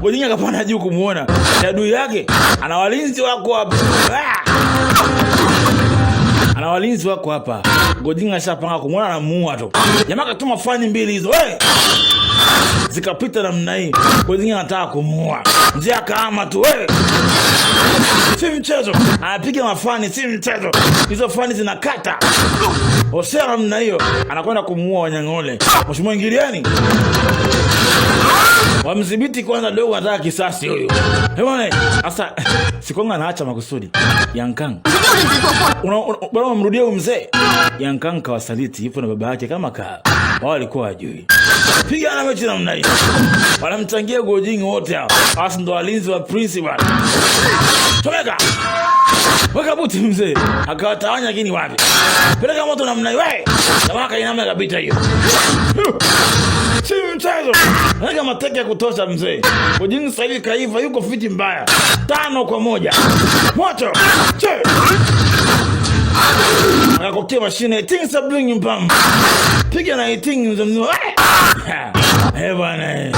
Gojing akapanda juu kumuona. Adui yake ana walinzi wako hapa. Ana walinzi wako hapa. Gojing ashapanga kumuona, anamuua tu. Jamaa akatuma fani mbili hizo. Zikapita namna hii. Gojing anataka kumuua. Mzee akaama tu. Si mchezo. Anapiga mafani, si mchezo. Hizo fani zinakata. Hosea namna hiyo anakwenda kumuua Wanyang'ole. Mheshimiwa Ingiliani. Wamdhibiti kwanza dogo, anataka kisasi huyo. Hebu sasa Sikonga anaacha makusudi. Yang Kang. Bwana umrudia mzee. Yang Kang kawasaliti yupo na baba yake kama wao walikuwa wajui. Piga na mechi namna hiyo. Wanamchangia Gojing wote hao. Hasa ndo walinzi wa Prince bwana. Tomeka. Weka buti mzee. Akawatawanya lakini wapi? Peleka moto namna hiyo. Jamaa kainama kabisa hiyo. Si mchezo. Nanga mateke ya kutosha mzee. Gojing sasa hivi kaiva, yuko fiti mbaya. 5-1. Moto. Che. Akakotea mashine ting sabling mpam. Piga na ting mzee. Bwana.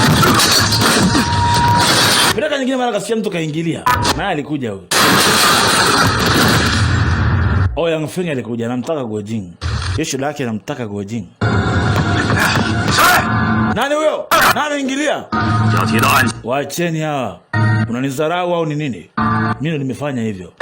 Peleka nyingine mara kasikia mtu kaingilia. Na alikuja huyo. Yang Feng alikuja, anamtaka Gojing. Yeshi lake anamtaka Gojing. Nani huyo? Nani ingilia? Waacheni hawa. Unanizarau au ni nini? Mimi nimefanya hivyo.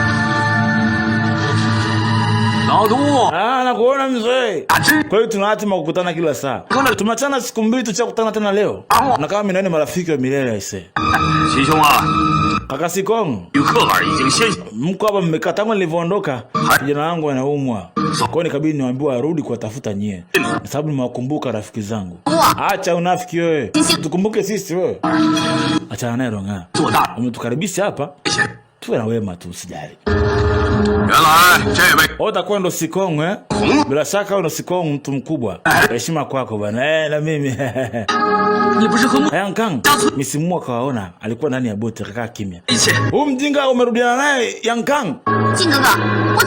Nakuona mzee. Kwa hiyo tunahatima kukutana kila saa. Tumachana siku mbili, tuchakutana tena leo. Na kama mimi na marafiki wa milele aise. Kaka Sikong. Mko hapa mmekaa tangu nilivyoondoka. Kijana wangu anaumwa. Kwa hiyo nikabidi niwaambiwe arudi kuwatafuta nyie. Kwa sababu nimewakumbuka rafiki zangu. Acha unafiki wewe. Tukumbuke sisi wewe. Acha naye ronga. Umetukaribisha hapa. Tuwe na wema tu, usijali. Utakuwa ndo Sikong Bila shaka ndo Sikong, mtu mkubwa. Heshima kwako bwana. Na mimi. Yang Kang, misimua kawaona alikuwa ndani ya boti akakaa kimya. Mjinga umerudiana naye Yang Kang?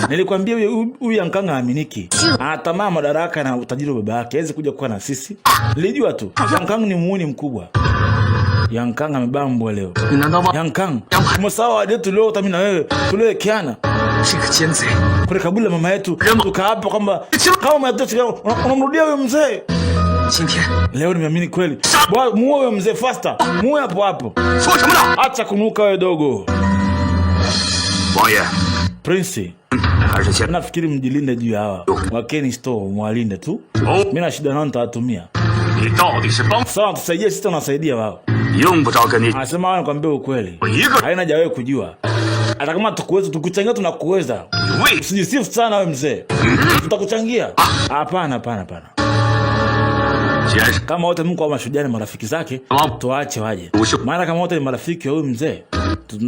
Nilikwambia huyu Yang Kang haaminiki. Anatamaa madaraka na utajiri wa baba yake. Hawezi kuja kuwa na sisi. Nilijua tu. Yang Kang ni muuni mkubwa. Yang Kang amebambwa leo. Yang Kang, msawa hadi leo hata mimi na wewe tulekeana. Kule kabula mama yetu tukaapa kwamba kama umetoka unamrudia huyo mzee. Leo nimeamini kweli. Bwana muue huyo mzee faster. Muue hapo hapo. Acha kunuka wewe dogo. Prince, nafikiri mjilinde juu hawa. Wakeni store mwalinde tu. Mimi na shida nao nitawatumia. Sawa, tusaidie sisi, tunasaidia wao. Anasema wao nikwambie ukweli. Haina haja wewe kujua. Hata kama tukuchangia tunakuweza. Usijisifu sana wewe mzee. Tutakuchangia. Hapana. Kama wote mko wa mashujaa na marafiki zake, tuache waje. Maana kama wote ni marafiki wa huyu mzee,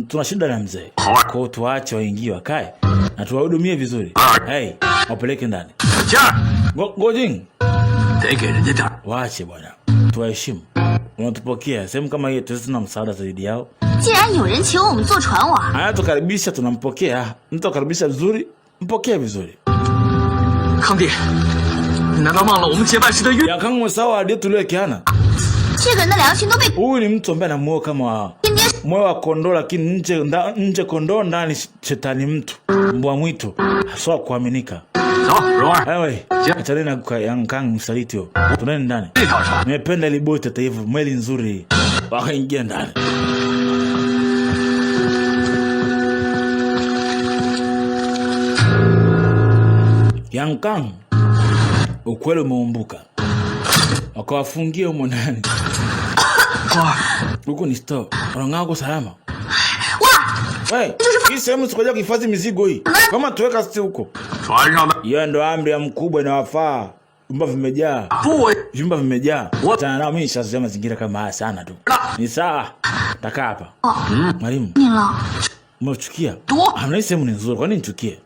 tuna shida na mzee. Kwa hiyo tuache waingie wakae na tuwahudumie vizuri. Wapeleke ndani. Gojing. Waache bwana. Tuwaheshimu. Unatupokea sehemu kama hiyo, tuna msaada zaidi yao. Tukaribisha, tunampokea. Mtu akaribisha vizuri, mpokea vizuri. Kangdi, Yang Kang msawa hadi tulekeana. Huyu ni mtu ambaye anamuoa kama moyo wa kondoo, lakini nje kondoo, ndani shetani mtu. Mbwa mwitu, sio kuaminika. Achana na Yang Kang msaliti huyo. Tunaenda ndani. Nimependa ile boti hata hivyo, mweli nzuri. Wakaingia ndani. Yang Kang, ukweli umeumbuka. Wakawafungia huko ndani. Huko ni stop. Unangako salama. Hii sehemu sikoja kuhifadhi mizigo hii. Kama tuweka sisi huko. Hiyo ndo amri ya mkubwa inawafaa. Vyumba vimejaa. Tana nao mimi nishazoea mazingira kama haya sana tu. Ni sawa. Takaa hapa. Mwalimu. Umechukia? Hamna, sehemu ni nzuri. Kwa nini nichukie?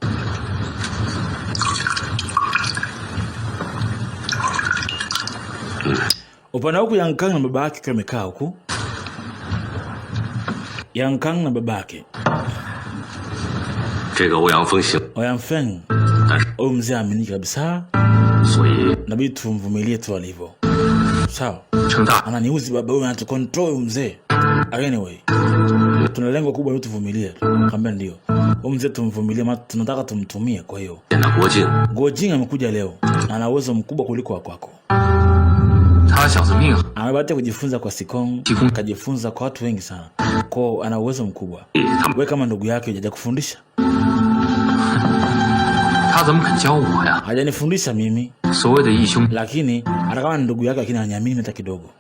Upana huku Yang Kang na babake kwa mekaa huku. Yang Kang na babake. Yang Feng. Mzee aminika kabisa. Nabidi tumvumilie tu alivyo. Sawa. Ananiuzi baba huyu, anatukontrol mzee. Anyway, tuna lengo kubwa ili tuvumilie. Kaambia ndio. Huyu mzee tumvumilie, maana tunataka tumtumie. Kwa hiyo Guo Jing amekuja leo na ana uwezo mkubwa kuliko wa kwako. Amebata kujifunza kwa Sikong, kajifunza kwa watu wengi sana. Kwa ana uwezo mkubwa. Wewe kama ndugu yake hujaja kufundisha? Hajanifundisha mimi. Lakini hata kama ndugu yake lakini ananiamini hata kidogo.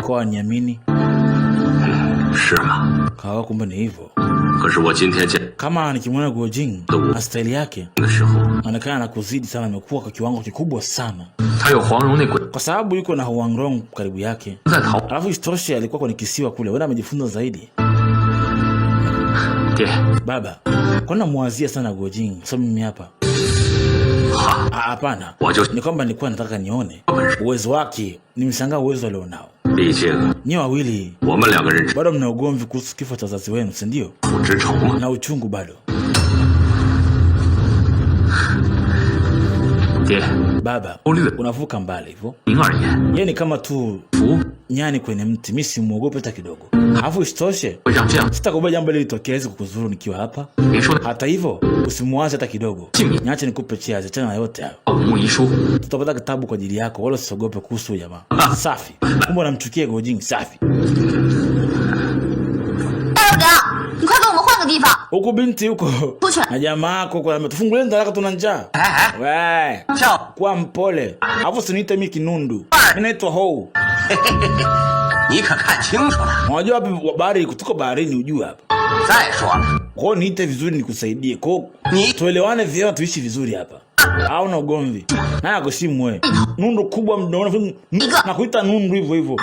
Kwa ananiamini. Kawa kumbe ni hivyo. Kama nikimwona Guo Jing na style yake anaonekana na kuzidi sana, amekuwa kwa kiwango kikubwa sana. Kwa sababu yuko na Huang Rong karibu yake. Alafu isitoshe alikuwa kwenye kisiwa kule, wewe amejifunza zaidi. Baba, kwa nini muwazia sana Guo Jing? Sasa mimi hapa. Hapana. Ni kwamba nilikuwa nataka nione uwezo wake, nimeshangaa uwezo alionao. Nyi wawili bado mna ugomvi kuhusu kifo cha wazazi wenu, si ndio? Na uchungu bado. Baba, unavuka mbali hivyo. Yeye ni kama tu nyani kwenye mti, mimi simuogope hata kidogo. Alafu isitoshe, sitakubali jambo hili litokee kukuzuru nikiwa hapa. Hata hivyo, usimuache hata kidogo. Niache nikupe cheers, achana na yote hayo. Tutapata kitabu kwa ajili yako, wala usiogope kuhusu jamaa. Safi. Kumbe unamchukia Guo Jing, safi. Huko binti huko na jamaa yako kwa tufungulie ndaraka tuna njaa. Wewe kwa mpole. Alafu siniite mimi kinundu. Mimi naitwa Hou. Unajua wapi bahari, kutoka baharini ujue hapa. Kwa niite vizuri nikusaidie. Kwa tuelewane vyema tuishi vizuri hapa. Au na ugomvi. Na akusimu wewe. Nundu kubwa mnaona na kuita nundu hivyo hivyo.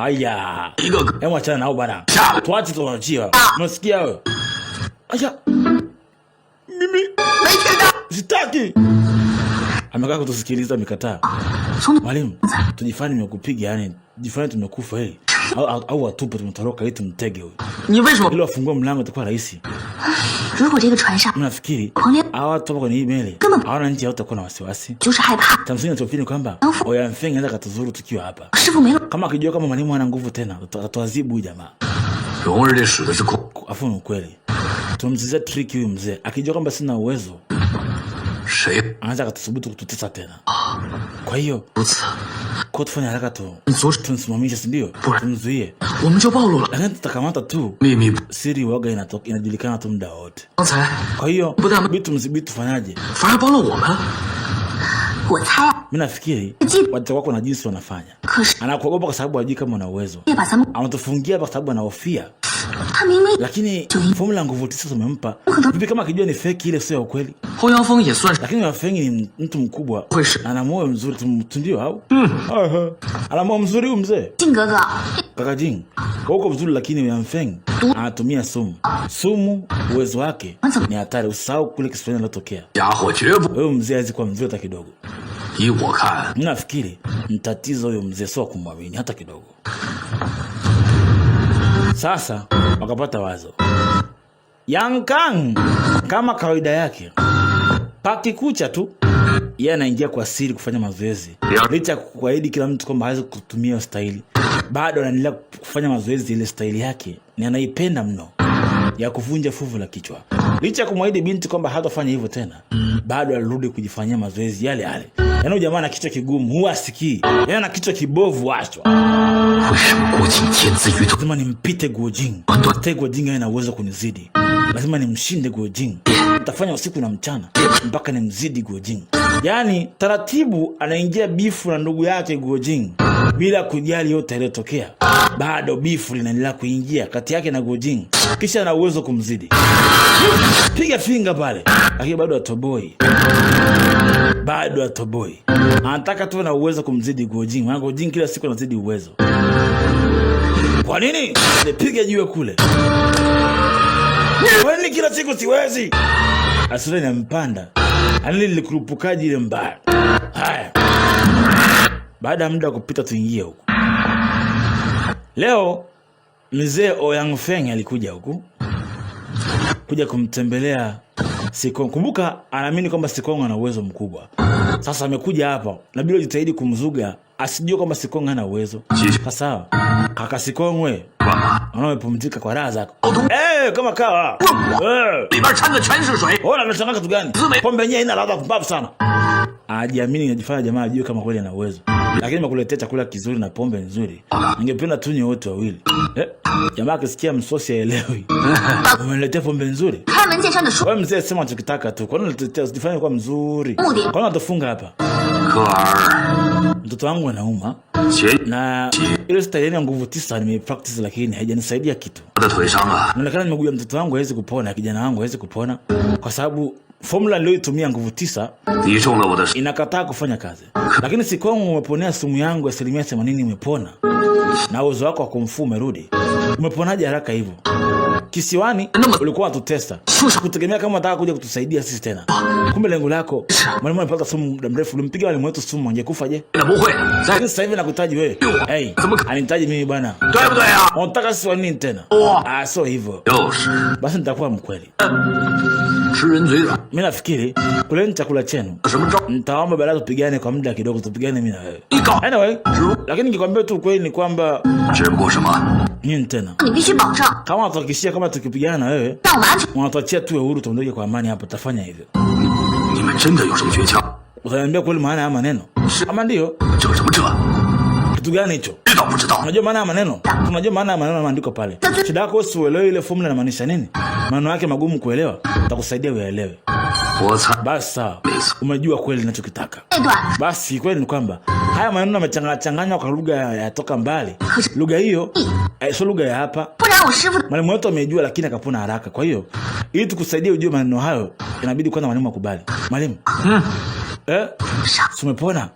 Aya. Hebu achana nao bana. Tuache tuachie. Unasikia wewe? Aya. Mimi sitaki. Amekaa kutusikiliza mikataa. Mwalimu, tujifanye nimekupiga, yani jifanye tumekufa hili. Au watupe tumetoroka ili tumtege huyo. Ili wafungue mlango itakuwa rahisi. Mnafikiri hawa watu kwenye hii meli hawana nje, hawatakuwa na wasiwasi? Tamsingi tunafini kwamba Ouyang Feng anaweza katuzuru tukiwa hapa. Kama akijua kama mwalimu ana nguvu tena, atatuadhibu jamaa. Afu ni kweli. Tumzizia trick huyu mzee. Akijua kwamba sina uwezo, anaweza katuthubutu kututesa tena. Kwa hiyo kwa tufanya haraka tu tunsimamisha, si ndio? Tumzuie. Lakini tutakamata tu siri waga inajulikana tu muda wote. Kwa hiyo bitu mzibiti tufanyaje? Mimi nafikiri watu wako na jinsi wanafanya. Anakuogopa kwa sababu hajui kama una uwezo. Anatufungia kwa sababu anahofia. Lakini formula nguvu tisa tumempa. Vipi kama akijua ni fake ile sio ukweli? Lakini Ouyang Feng ni mtu mkubwa. Ana moyo mzuri ndio au? Ana moyo mzuri huyu mzee. Kaka Jing. Uko vizuri lakini Ouyang Feng anatumia sumu. Sumu uwezo wake ni hatari. Usahau kule kisifanya lilotokea. Wewe mzee hawezi kuwa mzuri hata kidogo. Mimi nafikiri mtatizo huyo mzee sio kumwamini hata kidogo. Sasa wakapata wazo. Yang Kang kama kawaida yake, paki kucha tu yeye anaingia kwa siri kufanya mazoezi. Licha kuahidi kila mtu kwamba hawezi kutumia style, bado anaendelea kufanya mazoezi ile style yake. Ni anaipenda mno ya kuvunja fuvu la kichwa. Licha kumwahidi binti kwamba hatafanya hivyo tena, bado alirudi kujifanyia mazoezi yale yale. Yaani jamaa ana kichwa kigumu, huwa asikii. Yaani ana kichwa kibovu achwa. Lazima nimpite Guo Jing. Hata Guo Jing ana uwezo kunizidi. Lazima nimshinde Guo Jing. Nitafanya usiku na mchana mpaka nimzidi Guo Jing. Yaani taratibu anaingia bifu na ndugu yake Guo Jing bila kujali yote yaliyotokea. Bado bifu linaendelea kuingia kati yake na Guo Jing. Kisha ana uwezo kumzidi. Piga finga pale. Lakini bado atoboi. Bado atoboi. Anataka tu na uwezo kumzidi Guo Jing. Maana Guo Jing kila siku anazidi uwezo. Kwa nini? Nipiga jiwe kule. Kwa nini kila siku siwezi? Asura inampanda. Anili likurupukaji ile mbaya. Haya. Baada ya muda kupita tuingie huko. Leo mzee Ouyang Feng alikuja huku kuja kumtembelea Sikong. Kumbuka anaamini kwamba Sikong ana uwezo mkubwa. Sasa amekuja hapa na bila jitahidi kumzuga asijue kwamba Sikong hana uwezo. Sawa. Kaka Sikong wewe. Unapumzika kwa raha zako. Kama kawa. Ona unachanganya kitu gani? Pombe yenyewe ina ladha mbaya sana. Ajiamini, anajifanya jamaa ajue kama kweli ana uwezo. Lakini nimekuletea chakula kizuri na pombe nzuri. Ningependa tunywe wote wawili. Jamaa akisikia msosi haelewi. Umeniletea pombe nzuri? Wewe mzee sema unachotaka tu. Kwa nini unaletea usifanye kwa mzuri? Kwa nini unatufunga hapa? Mtoto wangu anauma. Na ile style ya nguvu 9 nimepractice lakini haijanisaidia kitu. Inaonekana nimeguya mtoto wangu hawezi kupona, kijana wangu hawezi kupona kwa sababu formula niliyotumia nguvu 9 inakataa kufanya kazi. Lakini Sikong umeponea sumu yangu 80% umepona. Na uwezo wako wa kumfu umerudi. Umeponaje haraka hivyo? Kisiwani ulikuwa unatutesta. Kutegemea kama unataka kuja kutusaidia sisi tena. Kumbe lengo lako, mwalimu anapata sumu muda mrefu, ulimpiga walimu wetu sumu angekufa je? Lakini sasa hivi nakuhitaji wewe. Anihitaji mimi bwana. Unataka sisi wa nini tena? So hivyo. Basi nitakuwa mkweli. Mimi nafikiri kuleni chakula chenu. Nitaomba baadaye tupigane kwa muda kidogo, tupigane mimi na wewe. Anyway, lakini nikikwambia tu kweli ni kwamba nini tena? Kama utakishia kama tukipigana na wewe, unatuachia tu uhuru tuondoke kwa amani hapo, tafanya hivyo. Utaniambia kweli maana ya maneno? Ama ndio? Kitu gani hicho? Unajua maana ya maneno? Unajua maana ya maneno maandiko pale. Shida yako usielewe ile formula inamaanisha nini? Maneno yake magumu kuelewa. Nitakusaidia uelewe. Basi sawa. Umejua kweli ninachokitaka. Basi kweli ni kwamba haya maneno yamechanganywa kwa lugha ya toka mbali. Lugha hiyo sio lugha ya hapa. Mwalimu wetu amejua lakini akapona haraka. Kwa hiyo ili tukusaidie ujue maneno hayo inabidi kwanza mwalimu akubali. Mwalimu. Umepona?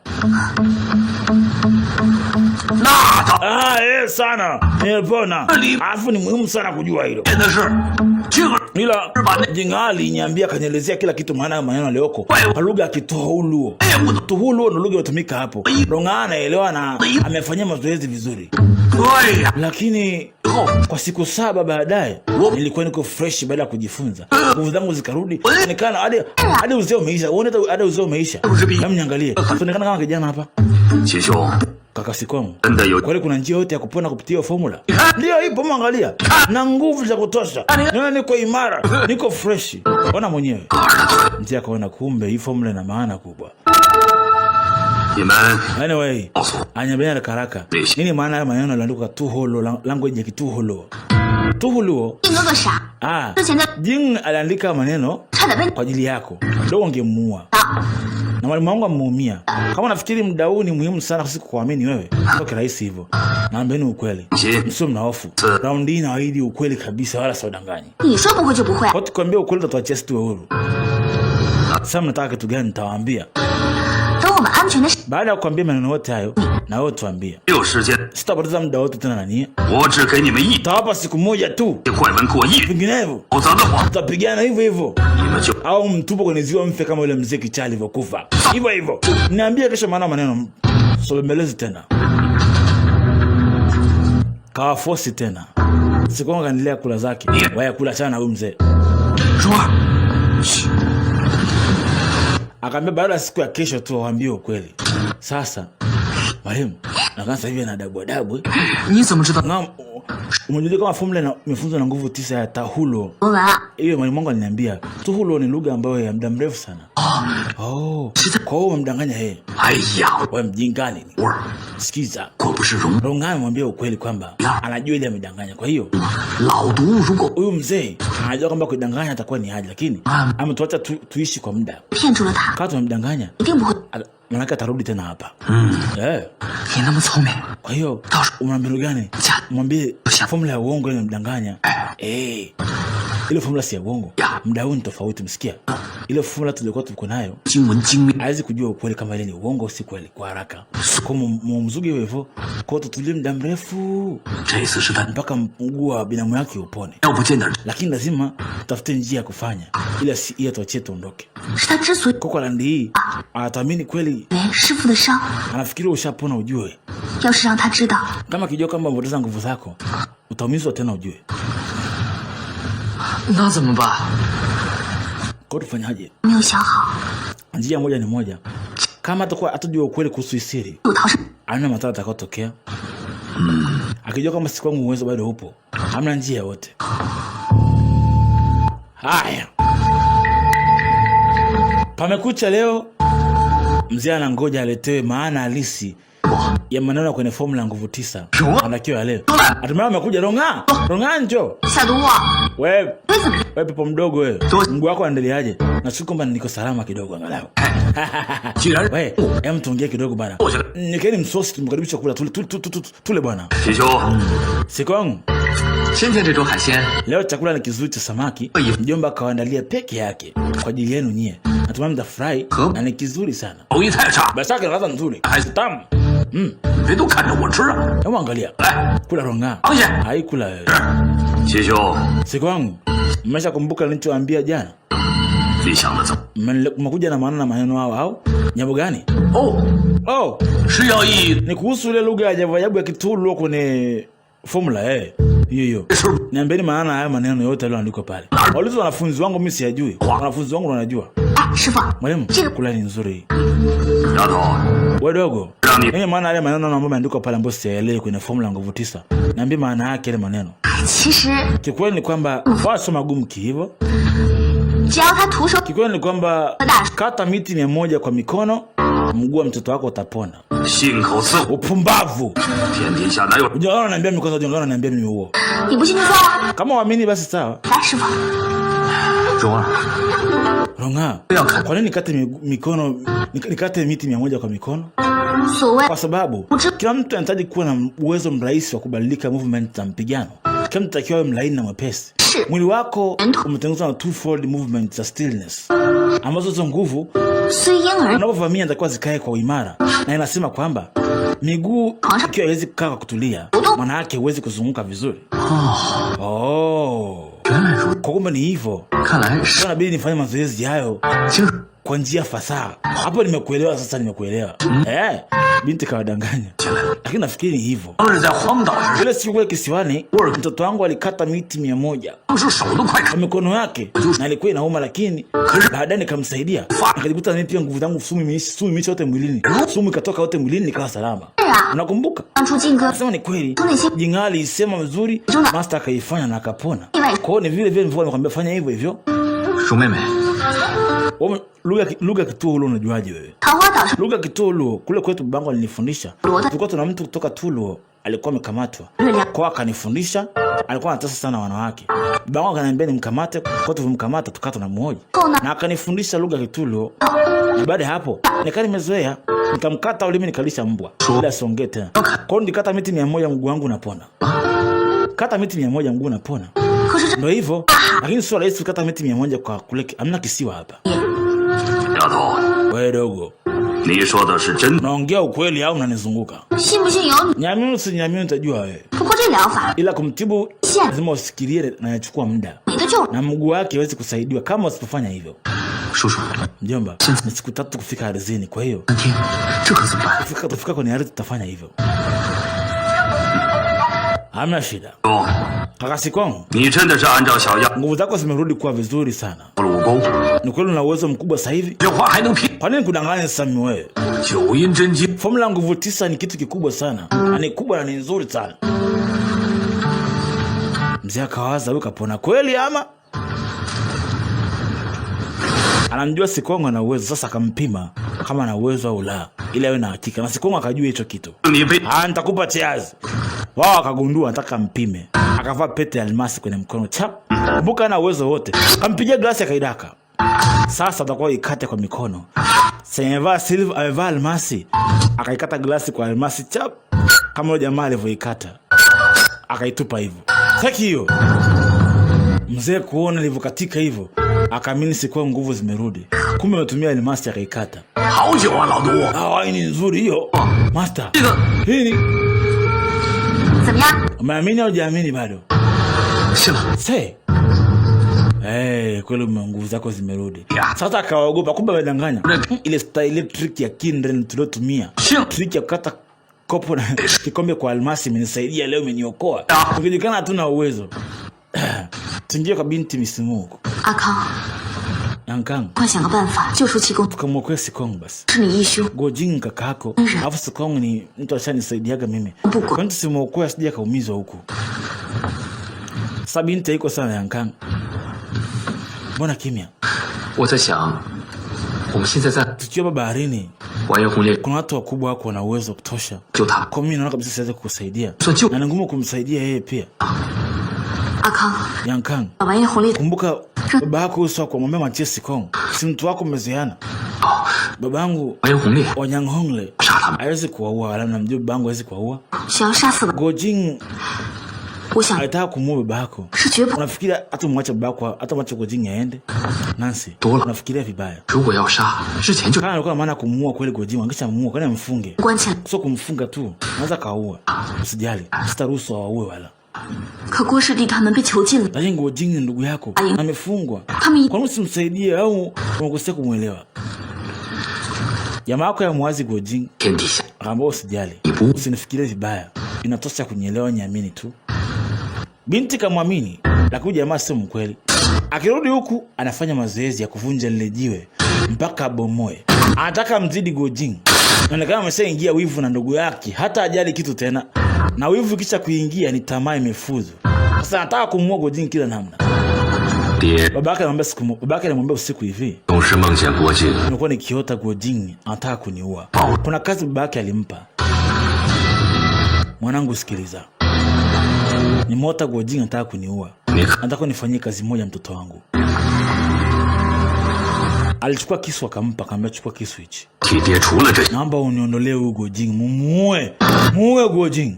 Sana. Nimepona. Alafu ni muhimu sana kujua hilo. Ila jingali niambia kanielezea kila kitu maana ya maneno aliyoko. Kwa lugha ya Kituhuluo. Tuhuluo ndio lugha inayotumika hapo. Rongana elewa na amefanyia mazoezi vizuri. Lakini kwa siku 7 baadaye nilikuwa niko fresh baada ya kujifunza. Nguvu zangu zikarudi. Nikana hadi uzee umeisha. Uone hadi uzee umeisha. Hebu niangalie. Tunaonekana kama kijana hapa. Kaka Sikong, kwani kuna njia yote ya kupona kupitia formula? Ndio ipo, mwangalia. Na nguvu za kutosha. Niona niko imara, niko fresh. Ona mwenyewe. Njia kaona kumbe hii formula ina maana kubwa. Anyway, anyabena karaka. Nini maana ya maneno yaliyoandikwa Tuhuluo, language ya Kituhuluo? Tuhuluo. Jing aliandika maneno kwa ajili yako. Ndio ungemuua. Na mwalimu wangu ameumia. Kama nafikiri muda huu ni muhimu sana kwa siku kuamini wewe, sio kirahisi hivyo. Naambieni ukweli. Msio mna hofu. Round hii naahidi ukweli kabisa wala sio danganyi. Kwa tukwambia ukweli tutatuachia sisi uhuru. Sasa mnataka kitu gani nitawaambia? Baada ya kuambia maneno yote hayo, na wewe tuambie. Sitapoteza muda wote tena na nyie. Tawapa siku moja tu. Vinginevyo tutapigana hivyo hivyo. Au mtupo kwenye ziwa mfe kama yule mzee Kichali alivyokufa. Hivyo hivyo. Niambie kesho maana maneno. Sobemelezi tena. Kawafosi tena. Sikong kaendelea kula zake. Waya kula chana na huyu mzee. Akaambia baada ya siku ya kesho tu waambie ukweli. Sasa mwalimu, naanza hivi na adabu. Umejua kama formula imefunzwa na nguvu 9 ya Tahuluo. Hiyo mwalimu wangu aliniambia. Tahuluo ni lugha ambayo ya muda mrefu sana. Kwa hiyo umemdanganya yeye. Wewe mjinga nini? Sikiza. Rongana mwambie ukweli kwamba anajua ile amedanganya. Kwa hiyo huyu mzee anajua kwamba kudanganya atakuwa ni haja, lakini ametuacha tuishi kwa muda. Kama tumemdanganya, maana atarudi tena hapa. Kwa hiyo umwambie gani? Mwambie formula ya uongo ile mdanganya. Ile formula si ya uongo. Muda huu ni tofauti, msikia? Ile formula tulikuwa tuko nayo. Haiwezi kujua ukweli kama ile ni uongo au si kweli kwa haraka. Kwa mumzugi hivyo, kwa tutulie muda mrefu mpaka mguu wa binamu yake upone. Lakini lazima tutafute njia ya kufanya ila si ile tuachie tuondoke. Kwa landi hii ataamini kweli. Anafikiri ushapona ujue. Kama kijua kama umepoteza nguvu zako, utaumizwa tena ujue. Na怎么办? Kwa tufanyaje? Njia moja ni moja. Kama atakuwa atajua ukweli kuhusu siri, ana matata atakayotokea. Akijua kama si kwangu uwezo bado upo, hamna njia yote. Haya, pamekucha leo. Mzee anangoja aletewe maana halisi ya maneno kwenye formula nguvu 9. Anakiwa leo. Hatimaye amekuja Ronga. Ronga njoo. Wewe pepo mdogo wewe. Mungu wako aendeleaje? Na siku kwamba niko salama kidogo angalau. Wewe, hem tuongee kidogo bana. Nikeni msosi tumkaribisha kula tule bwana. Sikong. Leo chakula ni kizuri cha samaki. Mjomba kawaandalia peke yake kwa ajili yenu nyie. Natumai mtafurahi na ni kizuri sana. Basi yake ladha nzuri. Tamu. Hebu angalia. Kula Ronga. Haikula wewe. Sikong. Mmeshakumbuka nilichowaambia jana? Mmekuja na maana na maneno hao au nyambo gani? Ni kuhusu ile lugha ya ajabu ya Kitulu kwenye formula hiyo. Niambieni maana haya maneno yote yaliyoandikwa pale. Waulize wanafunzi wangu, mimi siyajui. Wanafunzi wangu wanajua. Mwalimu, kula ni nzuri. Wewe dogo. Nini maana haya maneno ambayo yameandikwa pale ambayo siyaelewi kwenye formula nguvu 9? Niambie maana yake ile maneno. Kikweli ni kwamba waso magumu hivyo. Kikweli ni kwamba kata miti 100 kwa mikono, mguu wa mtoto wako utapona. Upumbavu. Unajua unaniambia mikono, unajua unaniambia mimi huo. Kama waamini basi sawa. Ronga, kwa nini nikate mikono, nikate miti 100 kwa mikono? Kwa sababu kila mtu anahitaji kuwa na uwezo mrahisi wa kubadilika movement za mpigano. Kila mtu takiwa mlaini na mwepesi. Mwili wako umetengenezwa na two-fold movement za stillness, ambazo hizo nguvu unapovamia zitakuwa zikae kwa uimara. Na inasema kwamba miguu ikiwa haiwezi kukaa kwa kutulia, maana yake huwezi kuzunguka vizuri. Kwa kumbe ni hivyo. Inabidi nifanye mazoezi hayo kwa njia fasaha. Hapo nimekuelewa sasa, nimekuelewa. Binti kawadanganya. Lakini nafikiri ni hivyo. Ile siku kule kisiwani, mtoto wangu alikata miti 100 kwa mikono yake na ilikuwa inauma, lakini baadaye nikamsaidia. Nikajikuta mimi pia nguvu zangu sumu yote mwilini. Sumu ikatoka yote mwilini, nikawa salama. Unakumbuka? Nasema ni kweli. Jingali isema vizuri, master akaifanya na akapona. Kwa hiyo ni vile vile nilivyo nakwambia fanya hivyo hivyo. Lugha Kitulu unajuaje wewe? Lugha Kitulu kule kwetu babangu alinifundisha. Tulikuwa tuna mtu kutoka Tulu alikuwa amekamatwa. Kwa akanifundisha, alikuwa anatesa sana wanawake. Babangu akaniambia nimkamate, kwa tumkamata tukata na mmoja. Na akanifundisha lugha Kitulu. Na baada ya hapo nikaa nimezoea, nikamkata ulimi nikalisha mbwa. Bila songea tena. Kwa hiyo nikata miti 100 mguu wangu unapona. Kata miti 100 mguu unapona. Ndio hivyo. Lakini sio rahisi kukata miti 100 kwa kule. Hamna kisiwa hapa. Wewe dogo. Naongea ukweli au unanizunguka? Nyamini usinyamini utajua wewe. Ila kumtibu lazima usikirie na yachukua muda. Na mguu wake hawezi kusaidiwa kama usipofanya hivyo. Mjomba, ni siku 3 kufika ardhini, kwa hiyo tufika kwenye ardhi tutafanya hivyo. Hamna shida. Kaka Sikong, nguvu zako zimerudi kuwa vizuri sana. Ni kweli una uwezo mkubwa sasa hivi. Kwa nini kudanganya sasa mimi wewe? Formula nguvu 9 ni kitu kikubwa sana. Ni kubwa na ni nzuri sana. Mzee akawaza wewe kapona kweli ama? Anamjua Sikong ana uwezo, sasa akampima kama ana uwezo au la, ili awe na hakika. Na Sikong akajua hicho kitu. Nitakupa tiazi. Wao akagundua nataka mpime. Akavaa pete ya almasi kwenye mkono. Kumbuka ana uwezo wote. Kampigia glasi akaidaka. Sasa atakuwa ikate kwa mikono. Sasa silver amevaa almasi. Akaikata glasi kwa almasi kama yule jamaa alivyoikata. Akaitupa hivyo. Sasa hiyo. Mzee kuona ilivyokatika hivyo, akaamini Sikong nguvu zimerudi. Kumbe ametumia almasi akaikata. Hii ni nzuri hiyo. Master. Hii umeamini au hujaamini bado? Kweli nguvu zako zimerudi. Sasa akaogopa, kumbe amedanganya. Ile trick ya Kindren tuliotumia. Trick ya kukata kopo na kikombe kwa almasi imenisaidia leo, imeniokoa. Ukijikana hatuna uwezo. Tingie kwa binti misimuko. Yankang, 快想个办法救出Qigong。 tukamwokoa Sikong basi. 是你义兄， Gojing kakako, alafu Sikong ni mtu ashanisaidiaga mimi. 不管 Kwani tusimwokoe asije kaumizwa huku. Sasa binti iko sana Yankang. Mbona kimya? 我在想，我们现在在 Tukiwa baharini, 完颜洪烈 kuna watu wakubwa wako wana uwezo wa kutosha. 救他， Kwa mimi naona kabisa siwezi kukusaidia. 算救 Na ni ngumu kumsaidia yeye pia. 阿康 Yankang, 把完颜洪烈 kumbuka baba yako uso kwa mwambia machie Sikong. Si mtu wako mmezoeana. 哦， Baba yangu 完颜洪烈 Wanyang Hongle 杀他们， hawezi kuwaua, wala namjua baba yangu hawezi kuwaua. 想要杀死我， Gojing 我想 alitaka kumuua baba yako. 是绝不 Unafikiria hata mwacha baba yako, hata mwacha Gojing aende? Nancy, Dola. unafikiria vibaya. 如果要杀，之前就 Kama alikuwa na maana kumuua kweli Gojing, angeshamuua, kwani amfunge. 关起来。 Sio kumfunga tu, anaweza kaua. Usijali, sitaruhusu awaue wala. 可郭师弟他们被囚禁了， Lakini Gojing ni ndugu yako, amefungwa. 他们一 Kwa nini usimsaidie au unakosea kumuelewa? Jamaa yako ya mwazi Gojing 天底下 ambao usijali. 你不 Usinifikirie vibaya. Inatosha kunielewa, niamini tu. Binti kamwamini, lakini jamaa sio mkweli. Akirudi huku anafanya mazoezi ya kuvunja lile jiwe mpaka abomoe. Anataka mzidi Gojing. Inaonekana ameshaingia wivu na ndugu yake, hata ajali kitu tena. Na wivu kisha kuingia ni tamaa imefuzu. Sasa anataka kumuua Gojing kila namna. 爹 Babake anamwambia usiku hivi, 总是梦见郭靖 nimekuwa nikiota Gojing anataka kuniua. Kuna kazi babake alimpa. Mwanangu sikiliza. Nimeota Gojing anataka kuniua. 你看 Nataka nifanyie kazi moja mtoto wangu. Alichukua kisu akampa, akamwambia chukua kisu hichi. 替爹除了这， Naomba uniondolee huyu Gojing, mumuue. Muue Gojing.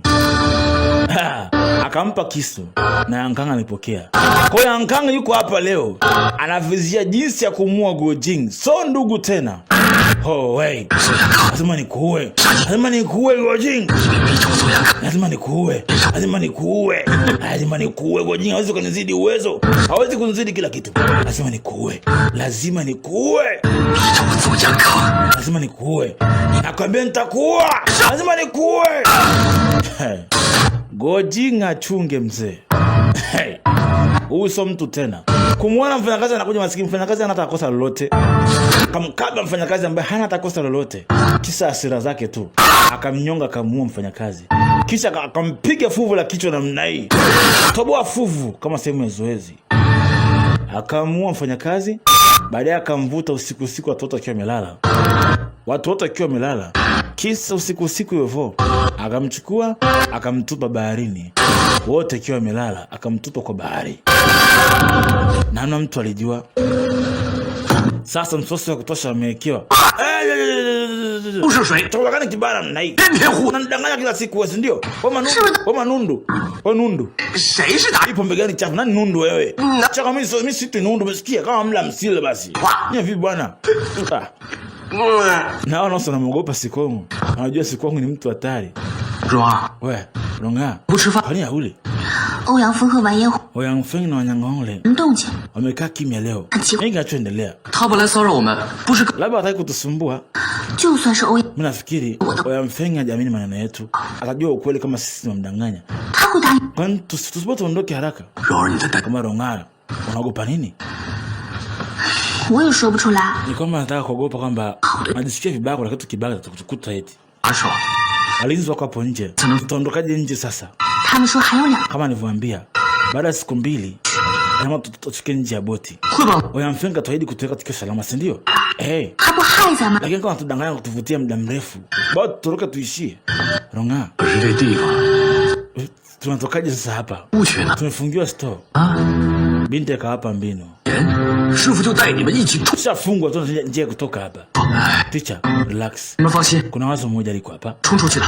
Akampa kisu na Yankang alipokea. Kwa hiyo Yankang yuko hapa leo anavizia jinsi ya kumuua Gojing. So ndugu tena. Oh wait. Lazima nikuue. Lazima nikuue Gojing. 逼冲苏阳看， Lazima nikuue. Lazima nikuue. Lazima nikuue Gojing, hawezi kunizidi uwezo. Hawezi kunizidi kila kitu. Lazima nikuue. Lazima nikuue. 逼冲苏阳看， Lazima nikuue. Nakwambia nitakuua. Lazima nikuue. Gojing achunge mzee. Huyu sio mtu tena. Kumwona mfanyakazi anakuja maskini, mfanyakazi hana hata kosa lolote. Akamkaba mfanyakazi ambaye hana hata kosa lolote. Kisha hasira zake tu. Akamnyonga, akamuua mfanyakazi. Kisha akampiga fuvu la kichwa namna hii. Toboa fuvu kama sehemu ya zoezi. Akamuua mfanyakazi, baadaye akamvuta usiku watoto wakiwa wamelala. Watu wote wakiwa wamelala. Kisa usiku hivyo. Akamchukua, akamtupa baharini. Wote wakiwa wamelala, akamtupa kwa bahari. Na hamna mtu alijua. Sasa msosi wa kutosha amewekewa. 不是水， Chakula gani kibana na hii? 天天胡， Unanidanganya kila siku wewe, ndio? Wewe nundu. Wewe nundu. 谁是打？ Hii pombe gani chafu? Nani nundu wewe? Chaka mimi si tu nundu, umesikia? Kama mla msile basi. Ni vipi bwana? Na wao ndio wanaogopa Sikong. Anajua Sikong ni mtu hatari. 壮， Wewe, Ronga. 不吃饭， Kwani hauli? 欧阳锋和完颜洪 Oyang Feng na Wanyang Hongle 什么动静？ wamekaa kimya leo. Nini kinachoendelea? 他不来骚扰我们，不是 Labda hataki kutusumbua. 就算是欧阳， Mimi nafikiri Oyang Feng hajaamini maneno yetu. Atajua ukweli kama sisi tunamdanganya. 他会答应？ Kwani tusipote tuondoke haraka? 蓉儿你的胆， Kama Ronga, unaogopa nini? 我也说不出来。 Ni kwamba nataka kuogopa kwamba najisikia vibaya kwa kitu kibaya kitakukuta eti. 阿爽， Walinzi wako hapo nje. Tutaondokaje nje sasa? 他们说还有2个， Kama nilivyowaambia, baada ya siku 2 kama tutoke nje ya boti. 会吗？ Oyang Feng katuahidi kutuweka tukiwa salama, si ndio? 他不害咱们？ Lakini kama tudanganya kutuvutia muda mrefu, bado tutoroke tuishie. Ronga, 可是这地方 tunatokaje sasa hapa? 不去呢 Tumefungiwa store. 啊！ Binti akawapa mbinu. 师傅就带你们一起冲。 Tushafungwa tu njia ya kutoka hapa. 哎， Teacher, relax. 你们放心， Kuna wazo mmoja liko hapa. 冲出去了。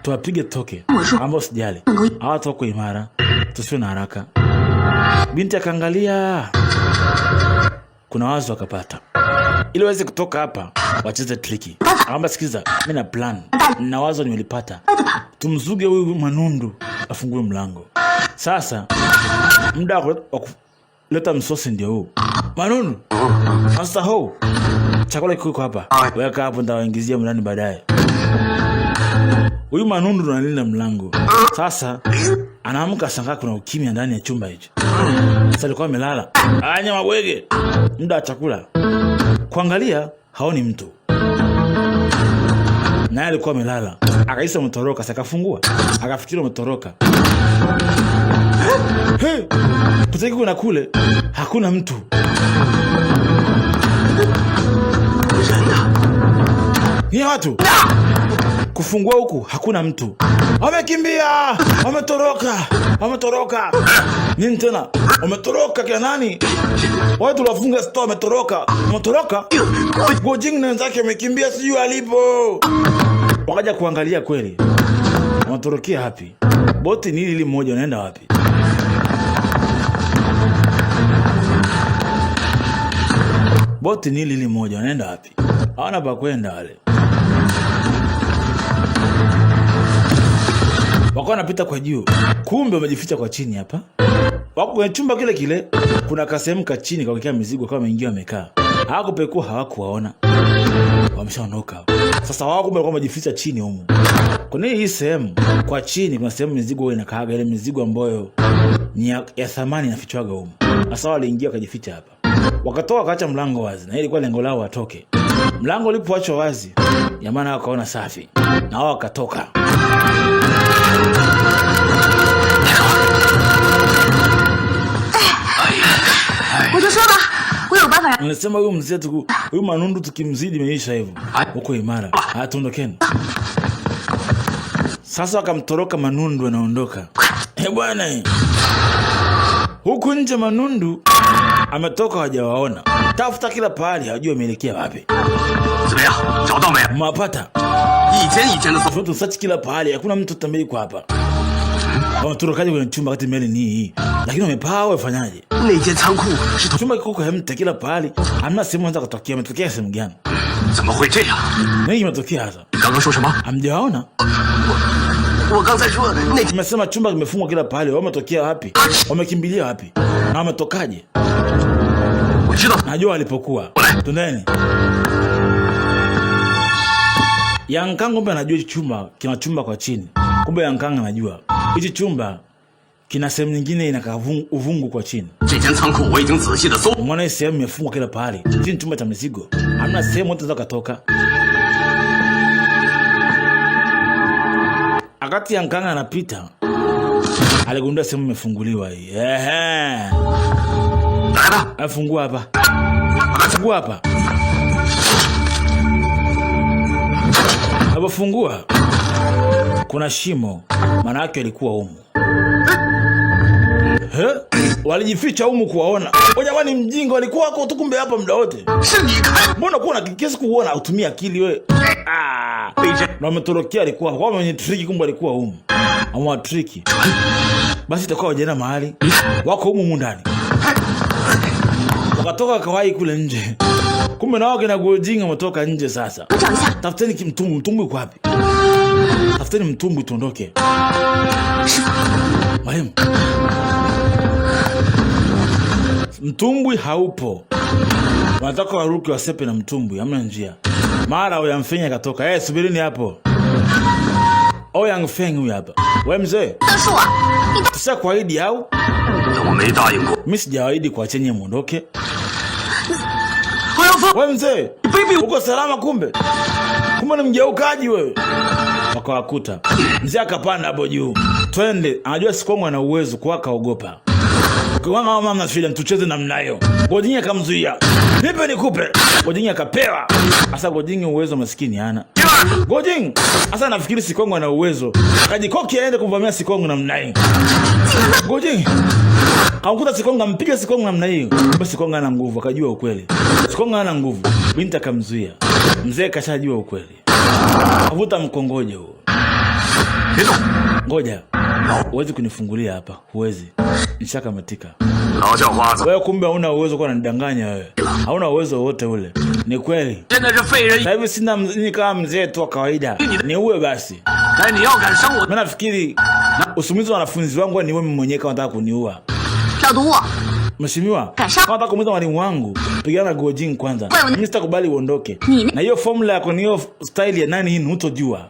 Tuwapige toke. Mwisho. Ambao sijali. 能够 Hawa wako imara. Tusiwe na haraka. Binti akaangalia. Kuna wazo akapata. Ili waweze kutoka hapa, wacheze triki. Amba sikiza, mimi na plan. Na wazo nimelipata. Tumzuge huyu manundu afungue mlango. Sasa muda wa kuleta msosi ndio huu. Manundu. Sasa ho. Chakula kiko hapa. Weka hapo, nitawaingizia mlani baadaye. Huyu Manundu ndo analinda mlango. Sasa anaamka shangaa kuna ukimya ndani ya chumba hicho. Sasa alikuwa amelala. Anya mabwege. Muda wa chakula. Kuangalia haoni mtu. Naye alikuwa amelala. Akaisa mtoroka, sasa akafungua. Akafikiri mtoroka. Hey! Kutaki kuna kule hakuna mtu. Ni watu. Kufungua huku hakuna mtu. Wamekimbia! Wametoroka! Nini tena? Wametoroka kina nani? Watu wafunga store wametoroka. Wametoroka? Gojing na wenzake wamekimbia sijui alipo. Wakaja kuangalia kweli. Wametorokea wapi? Boti ni ile moja wanaenda wapi? Boti ni ile moja wanaenda wapi? Hawana pa kwenda wale. Wako wanapita kwa juu. Kumbe wamejificha kwa chini hapa. Wako kwenye chumba kile kile. Kuna kasehemu ka chini kawekea mizigo kama wameingia wamekaa. Hawakupekua hawakuwaona. Wameshaondoka. Sasa wao kumbe walikuwa wamejificha chini huko. Kwa nini hii sehemu kwa chini kuna sehemu mizigo inakaaga ile mizigo ambayo ni ya thamani inafichwaga huko. Sasa waliingia wakajificha hapa. Wakatoka wakaacha mlango wazi na ilikuwa lengo lao watoke. Mlango ulipoachwa wazi, jamaa wakaona safi. Na wao wakatoka. Unasema huyu mzee huyu Manundu tukimzidi meisha hivyo. Huko imara. Tuondokeni. Sasa wakamtoroka Manundu anaondoka. Bwana. Huku nje Manundu ametoka hajawaona. Tafuta kila pahali hajui ameelekea wapi. Mapata. Foto search kila pahali hakuna mtu tambei kwa hapa. Wametorokaje kwenye chumba kati meli ni hii. Lakini wamepaa wafanyaje? Chumba kiko hemte kila pahali. Hamna sehemu anza kutokea. Ametokea sehemu gani? Nini kimetokea hasa? Hamjaona? Umesema chumba kimefungwa kila pahali. Wametokea wapi? Wamekimbilia wapi? Na wametokaje? Najua alipokuwa. Tundeni. Yankang kumbe anajua chumba kina chumba kwa chini. Kumbe Yankang anajua hichi chumba kina sehemu nyingine inakaa uvungu kwa chini. Mwana hii sehemu imefungwa kila pahali. Chini chumba cha mizigo. Hamna sehemu yote kutoka. Akati Yankang anapita aligundua sehemu imefunguliwa hii. Afungua hapa. Afungua hapa. Alipofungua kuna shimo, maana yake alikuwa humu. Walijificha humu kuwaona. Jamani mjinga walikuwa wako tu kumbe hapa muda wote. Mbona kuna kesi kuona utumia akili wewe? Na wametorokea alikuwa kwa mwenye triki kumbe alikuwa humu. Amwa triki. Basi itakuwa wajana mahali wako humu ndani. Wakatoka kawai kule nje. Kumbe nao kina Gojing wametoka nje sasa. Tafuteni mtumbwi uko wapi? Tafuteni mtumbwi tuondoke. Mwalimu. Mtumbwi haupo. Wanataka waruke wasepe na mtumbwi, hamna njia. Mara Oyangfeng katoka. Subirini hapo. Oyangfeng huyu hapa. Wewe mzee. Sasa kuahidi au? Mimi sijaahidi kwa chenye muondoke. Wewe mzee, uko salama kumbe? Kumbe ni mgeukaji wewe. Wakawakuta. Mzee akapanda hapo juu. Twende, anajua Sikongo ana uwezo kwa kaogopa. Kwa mama mnafili tucheze namna hiyo. Gojing akamzuia. Nipe nikupe. Gojing akapewa. Sasa Gojing uwezo maskini hana. Gojing, sasa nafikiri Sikongo ana uwezo. Akajikoki aende kumvamia Sikongo namna hiyo. Gojing hakukuta Sikongo ampiga Sikongo namna hiyo. Basi Sikongo ana nguvu, akajua ukweli. Sikongo ana nguvu. Binti akamzuia. Mzee kashajua ukweli. Avuta mkongoje huo. Ngoja. Huwezi kunifungulia hapa, huwezi. Nishakamatika. Wewe kumbe hauna uwezo kwa unanidanganya wewe. Hauna uwezo wote ule. Ni kweli. Sasa hivi sina mzee kama mzee tu wa kawaida. Ni uwe basi. Mimi nafikiri usumizi wa wanafunzi wangu ni wewe mwenyewe kama unataka kuniua. Mheshimiwa, kama unataka kumuita mwalimu wangu, pigana Gojing kwanza. Mimi sitakubali uondoke. Na hiyo formula yako ni hiyo style ya nani hii utojua.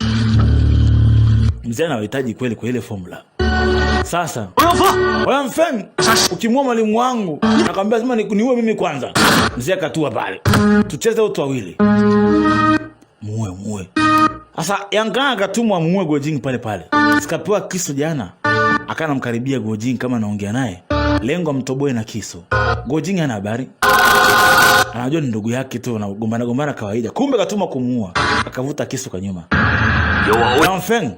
mzee anahitaji kweli kwa ile formula. Sasa Wang Feng ukimua mwalimu wangu akamwambia sema niue mimi kwanza. Mzee akatua pale. Tucheze wote wawili. Muue. Sasa Yang Kang akatumwa muue Gojing pale pale. Sikapewa kisu jana. Akana mkaribia Gojing kama anaongea naye. Lengo mtoboe na kisu. Gojing hana habari. Anajua ni ndugu yake tu na gombana kawaida. Kumbe katuma kumuua. Akavuta kisu kwa nyuma. Wang Feng,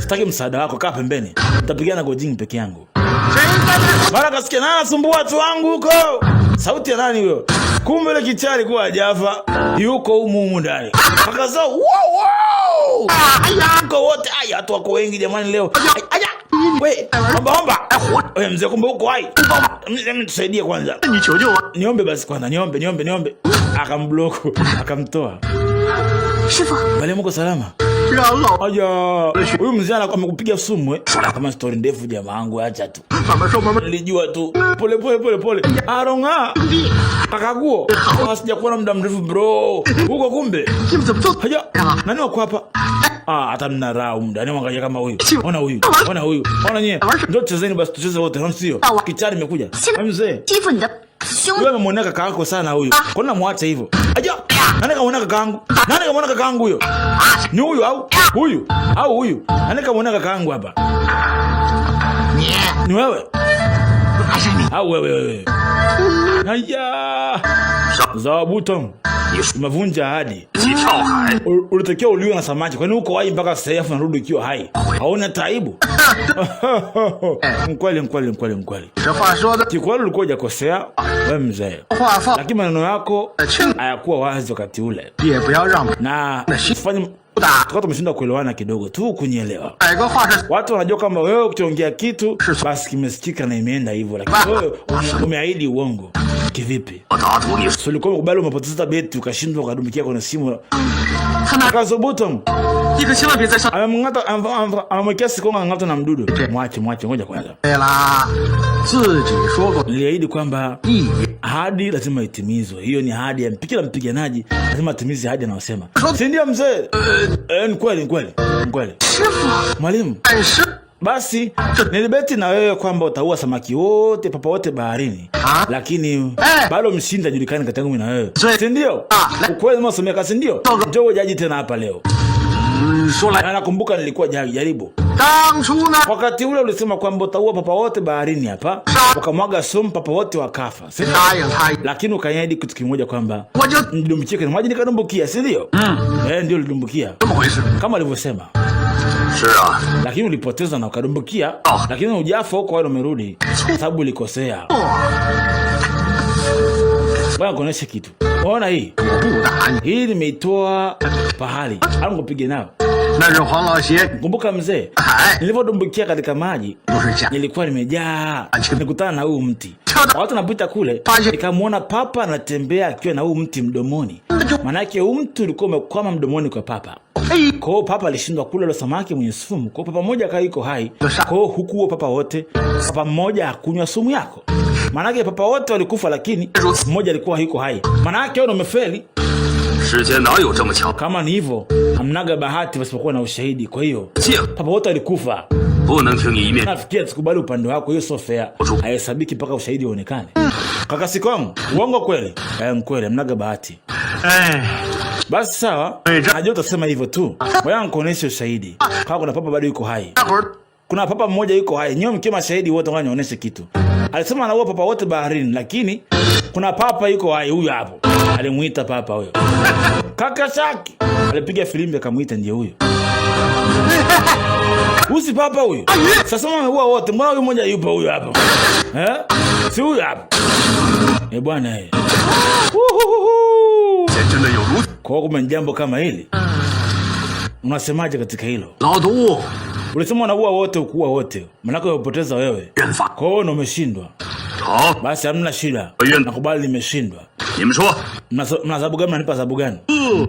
sitaki msaada wako, kaa pembeni. Nitapigana Gojing peke yangu. Mara kasikia nani anasumbua watu wangu huko? Sauti ya nani huyo? Kumbe ile kichari kwa Jafa yuko humu ndani. Akazao wow! Yuko wote watu wako wengi jamani leo. We, omba. Wewe mzee kumbe huko hai. Nisaidie kwanza. Niombe basi kwanza, niombe. Akamblock, akamtoa. Shifu, wale mko salama? Aja, huyu mzee amekupiga sumu kama story ndefu jamaa wangu, acha tu. Nilijua tu. Pole. Aronga. Akaguo. Asija kuona muda mrefu bro. Huko kumbe. Aja, nani wako hapa? Hata mnarau muda. Nani mwangalia kama huyu? Ona huyu. Ona nyie. Ndio chezeni basi tucheze wote, sio? Kichari imekuja. Mzee. Shifu ndio. Wewe umemuona kaka yako sana huyu. Kwa nini muache hivyo? Aja, nani kamuona kaka yangu? Nani kamuona kaka yangu huyo? Ni huyu au? Huyu? Nani kamuona kaka yangu hapa? Ni wewe? Au wewe? Aya! Zabuton. Umevunja ahadi. Ulitakiwa uliwe na samaki. Kwani uko hai mpaka sasa hivi unarudi ukiwa hai? Hauna taibu? Mkweli. Kikweli ulikuwa hujakosea wewe mzee. Lakini maneno yako hayakuwa wazi wakati ule. Na fanya tukao tumeshinda kuelewana kidogo tu kunielewa. Watu wanajua kama wewe ukiongea kitu basi kimesikika na imeenda hivyo, lakini wewe umeahidi uongo. Kivipi? Ulikuwa umekubali umepoteza beti ukashindwa ukadumbukia kwenye simu. Akazobuto. Amemwekea sikonga ngata na mdudu. Mwache ngoja kwanza. Niliahidi kwamba ahadi lazima itimizwe. Hiyo ni ahadi ya mpiganaji, lazima atimize ahadi anayosema. Si ndio mzee? Ni kweli. Mwalimu. Basi nilibeti na wewe kwamba utaua samaki wote, papa wote baharini. Lakini bado mshinda julikani kati yangu na wewe. Si ndio? Ukweli msomeka, si ndio? Njoo jaji tena hapa leo. Na nakumbuka nilikuwa jaribu. Wakati ule ulisema kwamba utaua papa wote baharini hapa. Ukamwaga sumu papa wote wakafa. Si ndio? Lakini ukaniahidi kitu kimoja kwamba nidumbukie kwa maji nikadumbukia, si ndio? Ndio nilidumbukia. Kama alivyosema. Lakini ulipoteza na ukadumbukia. Lakini hujafa huko wewe umerudi. Sababu ulikosea. Bwana kuonesha kitu. Unaona hii? Hii nimeitoa pahali. Au ngopige nao. Kumbuka mzee, nilipodumbukia katika maji nilikuwa nimejaa. Nikutana na huu mti. Watu napita kule, nikamuona papa anatembea akiwa na huu mti mdomoni. Maana yake huu mti ulikuwa umekwama mdomoni kwa papa. Kwa hiyo papa alishindwa kula ile samaki mwenye sumu. Kwa papa mmoja akaiko hai. Kwa hiyo hukuwa papa wote. Papa mmoja hakunywa sumu yako. Maana yake papa wote walikufa lakini mmoja alikuwa haiko hai. Maana yake wewe umefeli. Kama ni hivyo, hamnaga bahati pasipokuwa na ushahidi. Kwa hiyo papa wote walikufa. Nafikia tukubali upande wako, hiyo sio fair. Haihesabiki mpaka ushahidi uonekane. Kaka Sikong, uongo kweli? Mkweli, hamnaga bahati. Basi sawa, najua utasema hivyo tu. Ngoja nikuoneshe ushahidi. Kama kuna papa bado yuko hai. Kuna papa mmoja yuko hai. Nyowe mkiwa mashahidi wote ngoja nionyeshe kitu. Alisema anaua papa wote baharini, lakini kuna papa yuko hai huyu hapo. Alimuita papa huyo. Kaka Shaki alipiga filimbi akamuita ndiye huyo. Usi papa huyo. Sasa ameua wote. Mbona huyu mmoja yupo huyo hapo? Si huyo hapo. Bwana Kwa hiyo jambo kama hili unasemaje katika hilo? Ulisema unaua wote ukuua wote. Manako umepoteza wewe. Kwa hiyo umeshindwa. Basi hamna shida. Nakubali nimeshindwa. 你们说 Mna adhabu gani mnanipa adhabu gani?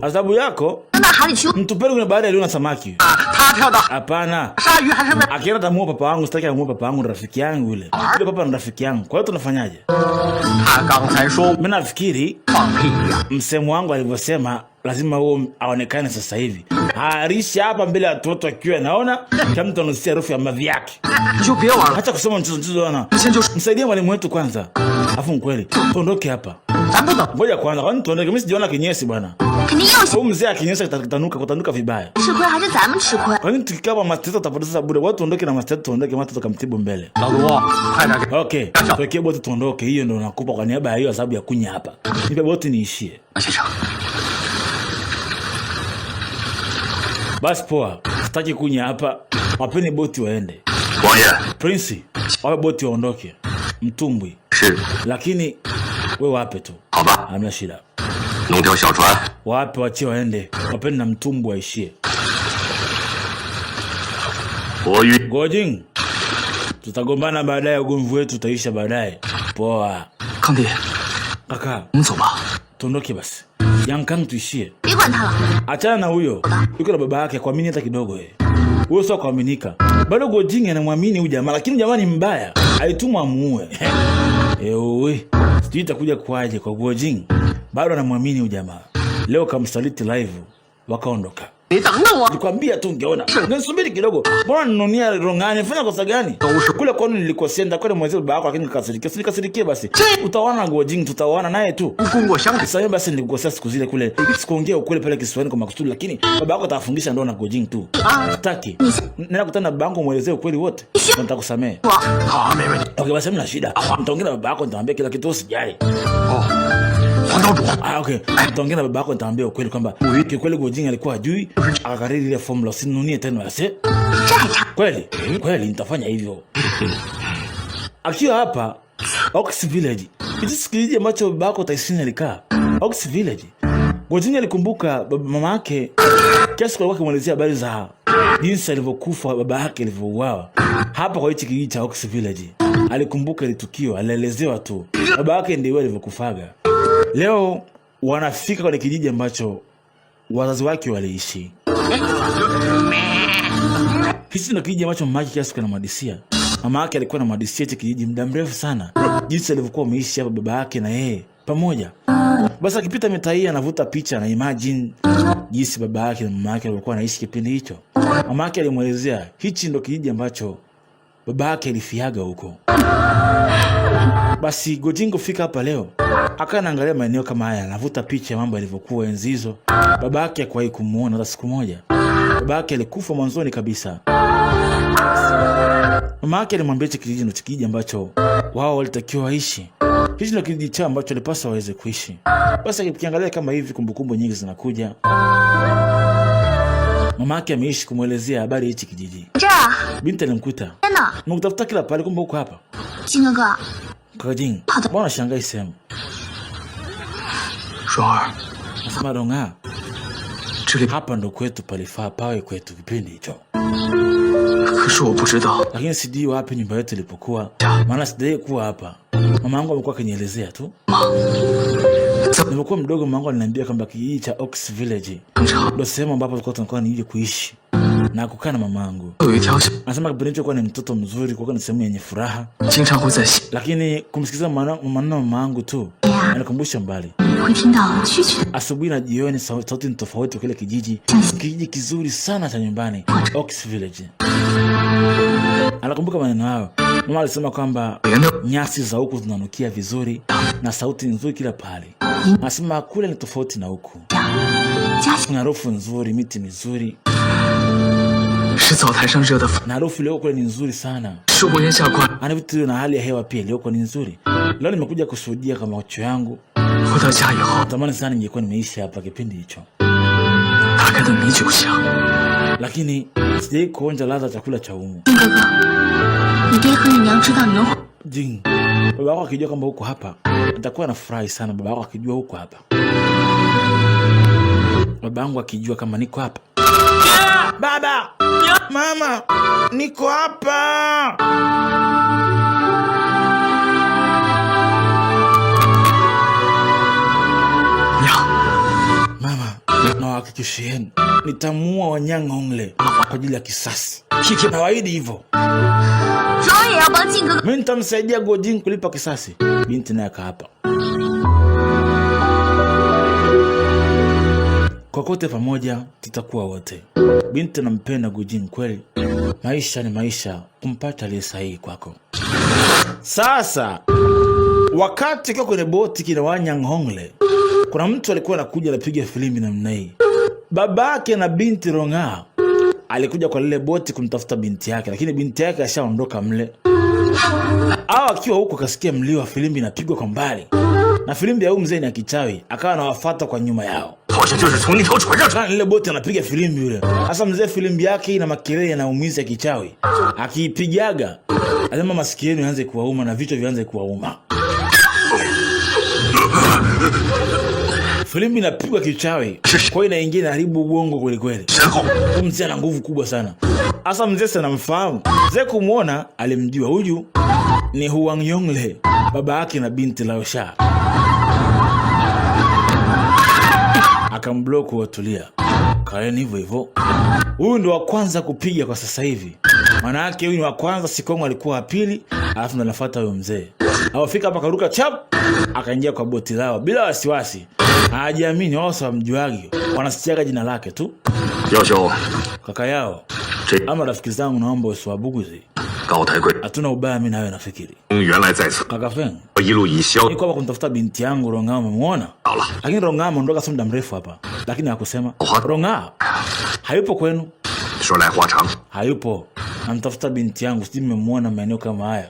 Adhabu yako 那海里去。 mtupeni kwenye bahari iliyo na samaki. 他跳到 Hapana. 鲨鱼还是为 Akienda tamuua papa wangu, sitaki amuue papa wangu, rafiki yangu yule. Yule papa ni rafiki yangu. Kwa hiyo tunafanyaje? 他刚才说 Mimi nafikiri 放屁呀！ msemo wangu alivyosema lazima huo aonekane sasa hivi. Harisha hapa mbele ya watoto akiwa naona kama mtu anusia harufu ya mavi yake. 你就别玩了， Acha kusema mchezo wana. 先就是 Msaidie mwalimu wetu kwanza. Afu mkweli, tuondoke hapa. 咱不等。 Ngoja kwanza, kwani tuondoke? Mimi sijaona kinyesi bwana. 肯定又 Huyu mzee akinyesa kutanuka vibaya. 吃亏，还是咱们吃亏？ Kwani tukikaa hapa matata tutapoteza bure. Watu tuondoke na matata tuondoke, matata tukamtibu mbele. 老卢，快点给 Okay, tuwekee boti tuondoke. Hiyo ndio nakupa kwa niaba ya hiyo adhabu ya kunya hapa. Nipe boti niishie. 先生。 Basi poa. Sitaki kunya hapa. Wapeni boti waende. 王爷 Prince, wape boti waondoke. Mtumbwi. 是 Lakini we wape tu. 好吧， Hamna shida. 弄条小船。 Wape wachie waende. Wapeni na mtumbwi waishie. 我与 Gojing. Tutagombana baadaye, ugomvi wetu utaisha baadaye. Poa. 康弟， Kaka, 我们走吧。 tuondoke basi. Yankang tuishie. 别管他了。 Achana na huyo. Yuko na baba yake, kuamini hata kidogo yeye. Huyo sio kuaminika. Bado Gojing anamwamini huyu jamaa, lakini jamaa ni mbaya. Alitumwa amuue. Ewe. Sijui itakuja kwaje kwa Gojing. Bado anamwamini huyu jamaa. Leo kamsaliti live wakaondoka. 你等等我。 Nikwambia tu ungeona. Nisubiri kidogo. Mbona ninonia rongani? Fanya kosa gani? Kule kwani nilikosea ndio kwani mwenzio baba yako lakini nikasirikia. Usikasirikie basi. Utaona Gojing, tutaona naye tu. 功过相抵。 Sasa basi nilikukosea siku zile kule. Sikuongea ukweli pale Kiswahili kwa makusudi, lakini baba yako atafungisha ndoa na Gojing tu. Sitaki. Nenda kutana na baba yangu muelezee ukweli wote. Nitakusamea. 好，没问题。 Okay, basi mna shida. Nitaongea na baba yako, nitamwambia kila kitu, usijali. 哦，黄岛主， Okay. Nitaongea na baba yako, nitamwambia ukweli kwamba kikweli Gojing alikuwa ajui, akakariri ile formula, usinunie tena basi. 这还差？ Kweli? Kweli nitafanya hivyo. Akiwa hapa Ox Village. Hicho kijiji ambacho baba yako Tyson alikaa. Ox Village. Gojing alikumbuka mama yake kiasi kwa kumwelezea habari za jinsi alivyokufa baba yake alivyouawa. Hapa kwa hichi kijiji cha Ox Village. Alikumbuka ile tukio, alielezewa tu. Baba yake ndiye alivyokufaga. Leo wanafika kwenye kijiji ambacho wazazi wake waliishi. Hichi ndio kijiji ambacho mama yake kiasi kana mwadisia. Mama yake alikuwa na mwadisia hichi kijiji muda mrefu sana. Jinsi alivyokuwa ameishi hapa baba yake na yeye pamoja. Basi akipita mitaa hii anavuta picha na imagine jinsi baba yake na mama yake walikuwa wanaishi kipindi hicho. Mama yake alimuelezea hichi ndio kijiji ambacho baba yake alifiaga huko. Basi Gojing kufika hapa leo akawa anaangalia maeneo kama haya, anavuta picha ya mambo yalivyokuwa enzi hizo. Baba yake hakuwahi kumuona hata siku moja. Baba yake alikufa mwanzoni kabisa. Mama yake alimwambia hichi kijiji ndio kijiji ambacho wao walitakiwa waishi. Hichi ndio kijiji chao ambacho walipaswa waweze kuishi. Basi ukiangalia kama hivi kumbukumbu nyingi zinakuja. Mama yake ameishi kumuelezea habari hichi kijiji. 这儿， Binti alimkuta. 天哪， Nimekutafuta kila pale kumbe uko hapa. 金哥哥， Gojing, mbona shangai sehemu? 双儿， Nasema Ronga, 这里 hapa ndo kwetu palifaa pawe kwetu kipindi hicho. 可是我不知道。 Lakini sijui wapi nyumba yetu ilipokuwa. Maana sijai kuwa hapa. Mama yangu amekuwa akinielezea tu. Nilipokuwa mdogo mama yangu aliniambia kwamba kijiji cha Ox Village ndio sehemu ambapo tulikuwa nije kuishi na kukaa na mama yangu. 有一条小， Anasema kipindi hicho kwa ni mtoto mzuri, kwa ni sehemu yenye furaha. 经常会在西。 Lakini kumsikiza maneno mama yangu tu anakumbusha mbali. 会听到蛐蛐。 Asubuhi na jioni sauti ni tofauti kile kijiji. Kijiji kizuri sana cha nyumbani, Ox Village. Anakumbuka maneno hayo. Mama alisema kwamba nyasi za huku zinanukia vizuri na sauti nzuri kila pale. Anasema kule ni tofauti na huku. Kuna harufu nzuri, miti mizuri. 是澡台上热的粉， Na harufu leo kule ni nzuri sana. 是我眼下关。 Ana vitu na hali ya hewa pia leo ni nzuri. Leo nimekuja kushuhudia kama macho yangu. 回到家以后， Tamani sana ningekuwa nimeishi hapa kipindi hicho. 打开的米酒香， Lakini sijai kuonja ladha chakula cha umu. 金哥哥，你爹和你娘知道你们会 Jing, baba yako akijua kwamba uko hapa, nitakuwa nafurahi sana baba yako akijua uko hapa. Baba yangu akijua kama niko hapa. Baba! Mama! Niko hapa! Tushieni, nitamuua Wanyang Hongle kwa ajili ya kisasi. Nawaahidi hivyo. Mimi nitamsaidia Gojin kulipa kisasi. Binti naye akaapa. Kokote pamoja tutakuwa wote. Binti nampenda Gojin kweli. Maisha ni maisha, kumpata aliye sahihi kwako. Sasa wakati kwa kwenye boti kina Wanyang Hongle, kuna mtu alikuwa anakuja anapiga filimbi namna hii. Babake na binti Ronga alikuja kwa lile boti kumtafuta binti yake, lakini binti yake ashaondoka mle. Hao akiwa huko kasikia mlio wa filimbi inapigwa kwa mbali. Na filimbi ya huyu mzee ni ya kichawi, akawa anawafuata kwa nyuma yao. Lile boti anapiga filimbi yule. Sasa mzee filimbi yake ina makelele yanaumiza ya kichawi. Akiipigaga, lazima masikio yenu yaanze kuwauma na vichwa vianze kuwauma. Filimbi inapigwa kichawi, kwa hiyo inaingia inaharibu ubongo kweli kweli. Mzee ana nguvu kubwa sana. Asa mzee sana mfahamu. Mzee kumuona alimjua huyu ni Huang Yongle, baba yake na binti Lao Sha. Akamblock watulia. Kaeni hivyo hivyo. Huyu ndo wa kwanza kupiga kwa sasa hivi. Maana yake huyu ni wa kwanza, Sikongo alikuwa wa pili, alafu ndo anafuata huyo mzee. Awafika hapa karuka chap, akaingia kwa boti lao bila wasiwasi. Hajiamini, wao hawamjuagi, wanasikiaga jina lake tu. Yao Kaka yao. Ama rafiki zangu naomba usiwabuguzi. Hatuna ubaya mimi na wewe nafikiri. Kaka Feng. Ni kwa kumtafuta binti yangu Ronga, umemuona? Lakini Ronga ameondoka sio muda mrefu hapa. Lakini hakusema. Ronga hayupo kwenu? Hayupo. Namtafuta binti yangu, sijui mmemuona maeneo kama haya.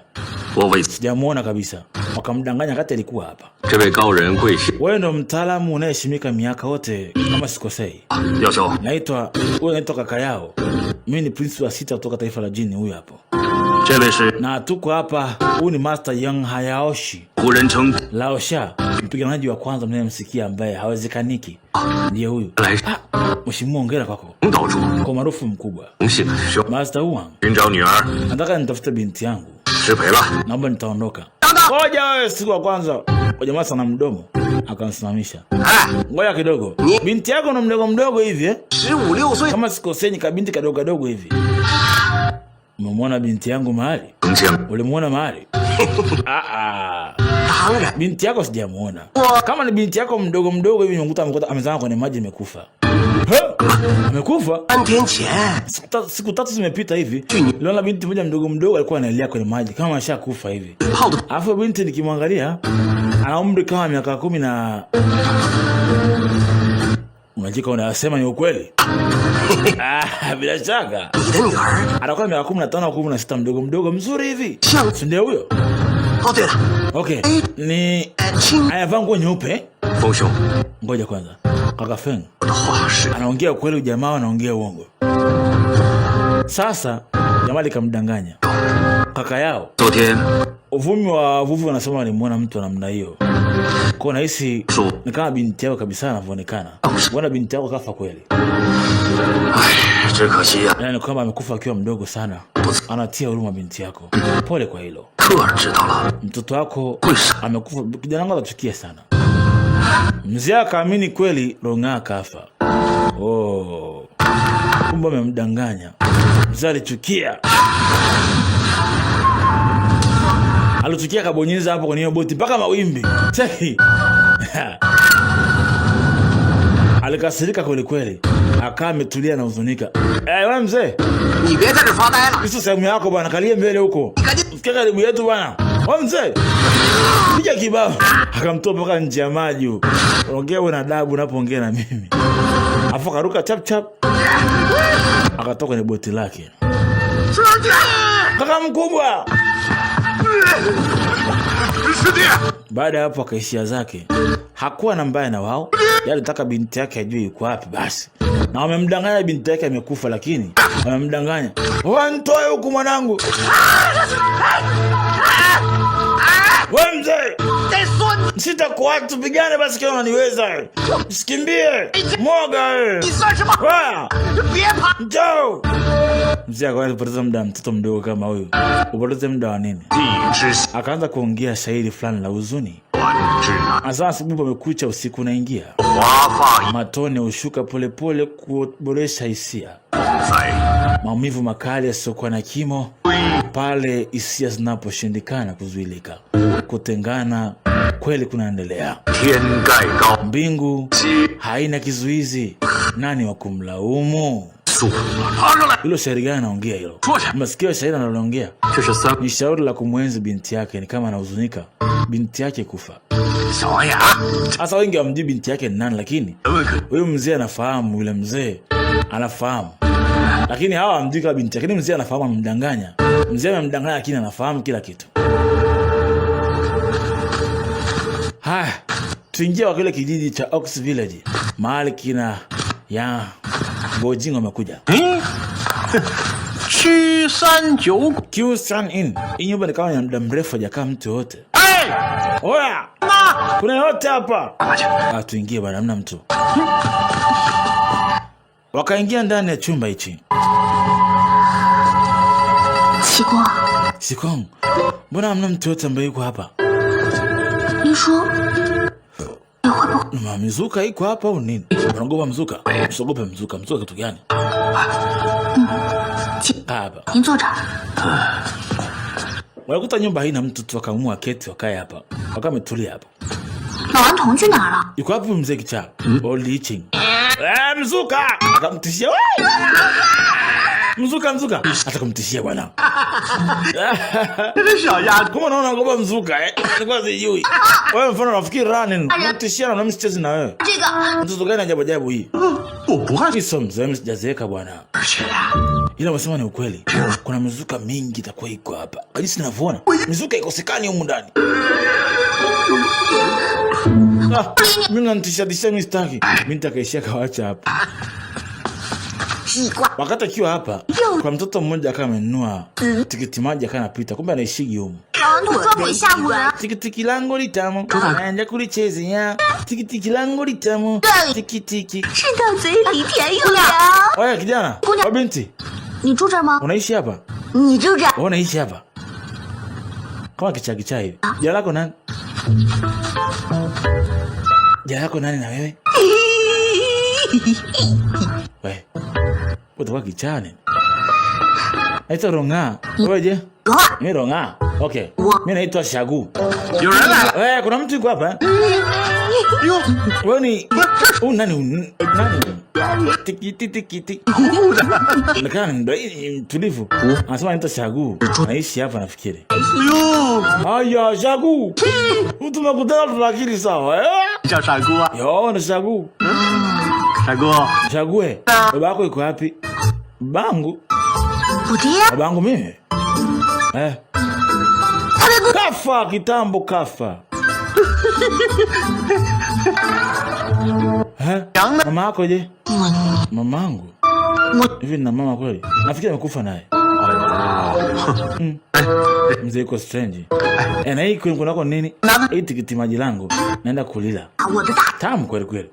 Sijamuona kabisa. Wakamdanganya kati alikuwa hapa. Wewe ndo mtaalamu unayeheshimika miaka yote kama sikosei. Naitwa kaka yao. Mimi ni prince wa 6 kutoka taifa la jini, huyu hapo. Na tuko hapa, huyu ni Master Yang Hayaoshi Lao Sha, mpiganaji wa kwanza mnayemsikia ambaye hawezekaniki. Ndiye huyu. Mheshimiwa, hongera kwako. Kwa maarufu mkubwa. Master Huang. Nataka nitafute binti yangu. Naomba nitaondoka. Ngoja wewe, siku ya kwanza. Ngoja masa na mdomo. Akansimamisha. Ngoja kidogo. Binti yako na mdogo hivi eh? 15-16岁. Kama sikoseni kabinti kadogo hivi. Umemwona binti yangu mahali? Ulimuona mahali? Binti yako sijamuona. Kama ni binti yako mdogo hivi nimekuta amezama kwenye maji amekufa. Amekufa? Siku 3 zimepita hivi. Niliona binti moja mdogo alikuwa analia kwenye maji kama ashakufa hivi. Alafu binti nikimwangalia ana umri kama miaka 10 na unajika unasema ni ukweli? Bila shaka. Anakuwa miaka 15 au 16, mdogo mzuri hivi. Si ndio huyo? Okay. Ni anavaa nguo nyeupe. Ngoja kwanza. Kaka Feng. Anaongea ukweli, jamaa anaongea uongo. Sasa jamaa likamdanganya. Kaka yao. Uvumi wa wavuvi wanasema walimuona mtu namna hiyo. Kwa nahisi ni kama binti yao kabisa anavyoonekana. Bwana binti yao kafa kweli. Yaani kama amekufa akiwa mdogo sana. Anatia huruma binti yako. Pole kwa hilo. Mtoto wako amekufa, kijana wangu atachukia sana. Mzee akaamini kweli Ronga kafa. Kumbe amemdanganya. Mzee alichukia. Alitukia kabonyeza hapo kwenye boti mpaka mawimbi. Alikasirika kweli. Akaa ametulia na huzunika. Wewe mzee. Hizo sehemu yako bwana, kalie mbele huko. Usikie karibu yetu bwana. Wewe mzee. Piga kibao. Akamtoa mpaka nje ya maji huko. Ongea wewe na adabu unapoongea na mimi. Afu karuka chap. Akatoka kwenye boti lake. Kaka mkubwa. Baada hapo akaishia zake. Hakuwa na mbaya na wao. Yeye alitaka binti yake ajue yuko wapi basi. Na wamemdanganya binti yake amekufa, lakini wamemdanganya. Wanitoe huku mwanangu. Wewe mzee. Sitakuwa tupigane basi kama unaniweza. Usikimbie. Mwoga wewe. Njoo. Mzee akaanza kupoteza muda, mtoto mdogo kama huyu. Upoteze muda wa nini? Akaanza kuongea shairi fulani la huzuni. Asa asubuhi pamekucha, usiku unaingia. Matone hushuka polepole kuboresha hisia. Maumivu makali yasiokuwa na kimo pale hisia zinaposhindikana kuzuilika. Kutengana kweli kunaendelea. Mbingu haina kizuizi, nani wa kumlaumu? Hilo shairi gani anaongea hilo? Masikia shairi analoongea? Ni shauri la kumwenzi binti yake, ni kama anahuzunika binti yake kufa. Sasa wengi hawamjui binti yake ni nani, lakini huyu mzee anafahamu, yule mzee anafahamu. Lakini hawa hawamjui kama binti yake, ni mzee anafahamu, amemdanganya. Mzee amemdanganya lakini anafahamu kila kitu. Haya, tuingia kwa kile kijiji cha Ox Village. Mahali kina ya Gojing wamekuja. Q-San Inn. Hii nyumba ni kama ya muda mrefu hajakaa mtu yote. Oya! Kuna yote hapa. Tuingie bwana, hamna mtu. Wakaingia ndani ya chumba hichi. Sikong. Mbona hamna mtu yote ambaye yuko hapa? Mzuka iko hapa au nini? Unaogopa mzuka? Usiogope mzuka. Mzuka kitu gani? Hapa. Walikuta nyumba haina mtu tu, wakaamua keti wakae hapa. Wakametulia hapa. Yuko hapo mzee kichaa. Old Iching. Mzuka! Akamtishia. Mzuka. Atakumtishia bwana. Kama unaona unaogopa mzuka Nilikuwa sijui. Wewe mfano unafikiri running, unatishia na msichezi na wewe. Mtoto gani ajabu ajabu hii? Hizo mzee msijazeeka bwana. Ila wasema ni ukweli. Kuna mizuka mingi itakuwa iko hapa. Hadi ninavyoona. Mizuka ikosekani humu ndani. Mimi nantisha mistaki. Mimi nitakaishia kawacha hapa. Wakati akiwa hapa, kwa mtoto mmoja akawa amenunua tikiti maji akawa anapita, kumbe anaishigi humu. Tikitiki langu litamu, naenda kulichezea. Tikitiki langu litamu, tikitiki. Oya kijana, wa binti. Unaishi hapa? Unaishi hapa? Kama kicha hivi. Jina lako nani? Jina lako nani na wewe? Wewe. Utakuwa kichane. Naitwa Ronga. Wewe je? Mimi Ronga. Okay. Mimi naitwa Shagu. Wewe kuna mtu yuko hapa? Wewe ni nani? Tiki. Nakana ndo tulivu. Anasema naitwa Shagu. Naishi hapa nafikiri. Aya Shagu. Tumekutana tunakiri sawa. Shagu. Yo, ni Shagu. Shague. Baba yako yuko wapi? Babangu. Babangu mimi? Kafa kitambo kafa. Mama yako je? Mamangu. Hivi na mama kweli? Nafikiri amekufa naye. Mzee yuko strange. Na hii kunako nini? Hii tikiti maji langu naenda kulila. Tamu kweli kweli.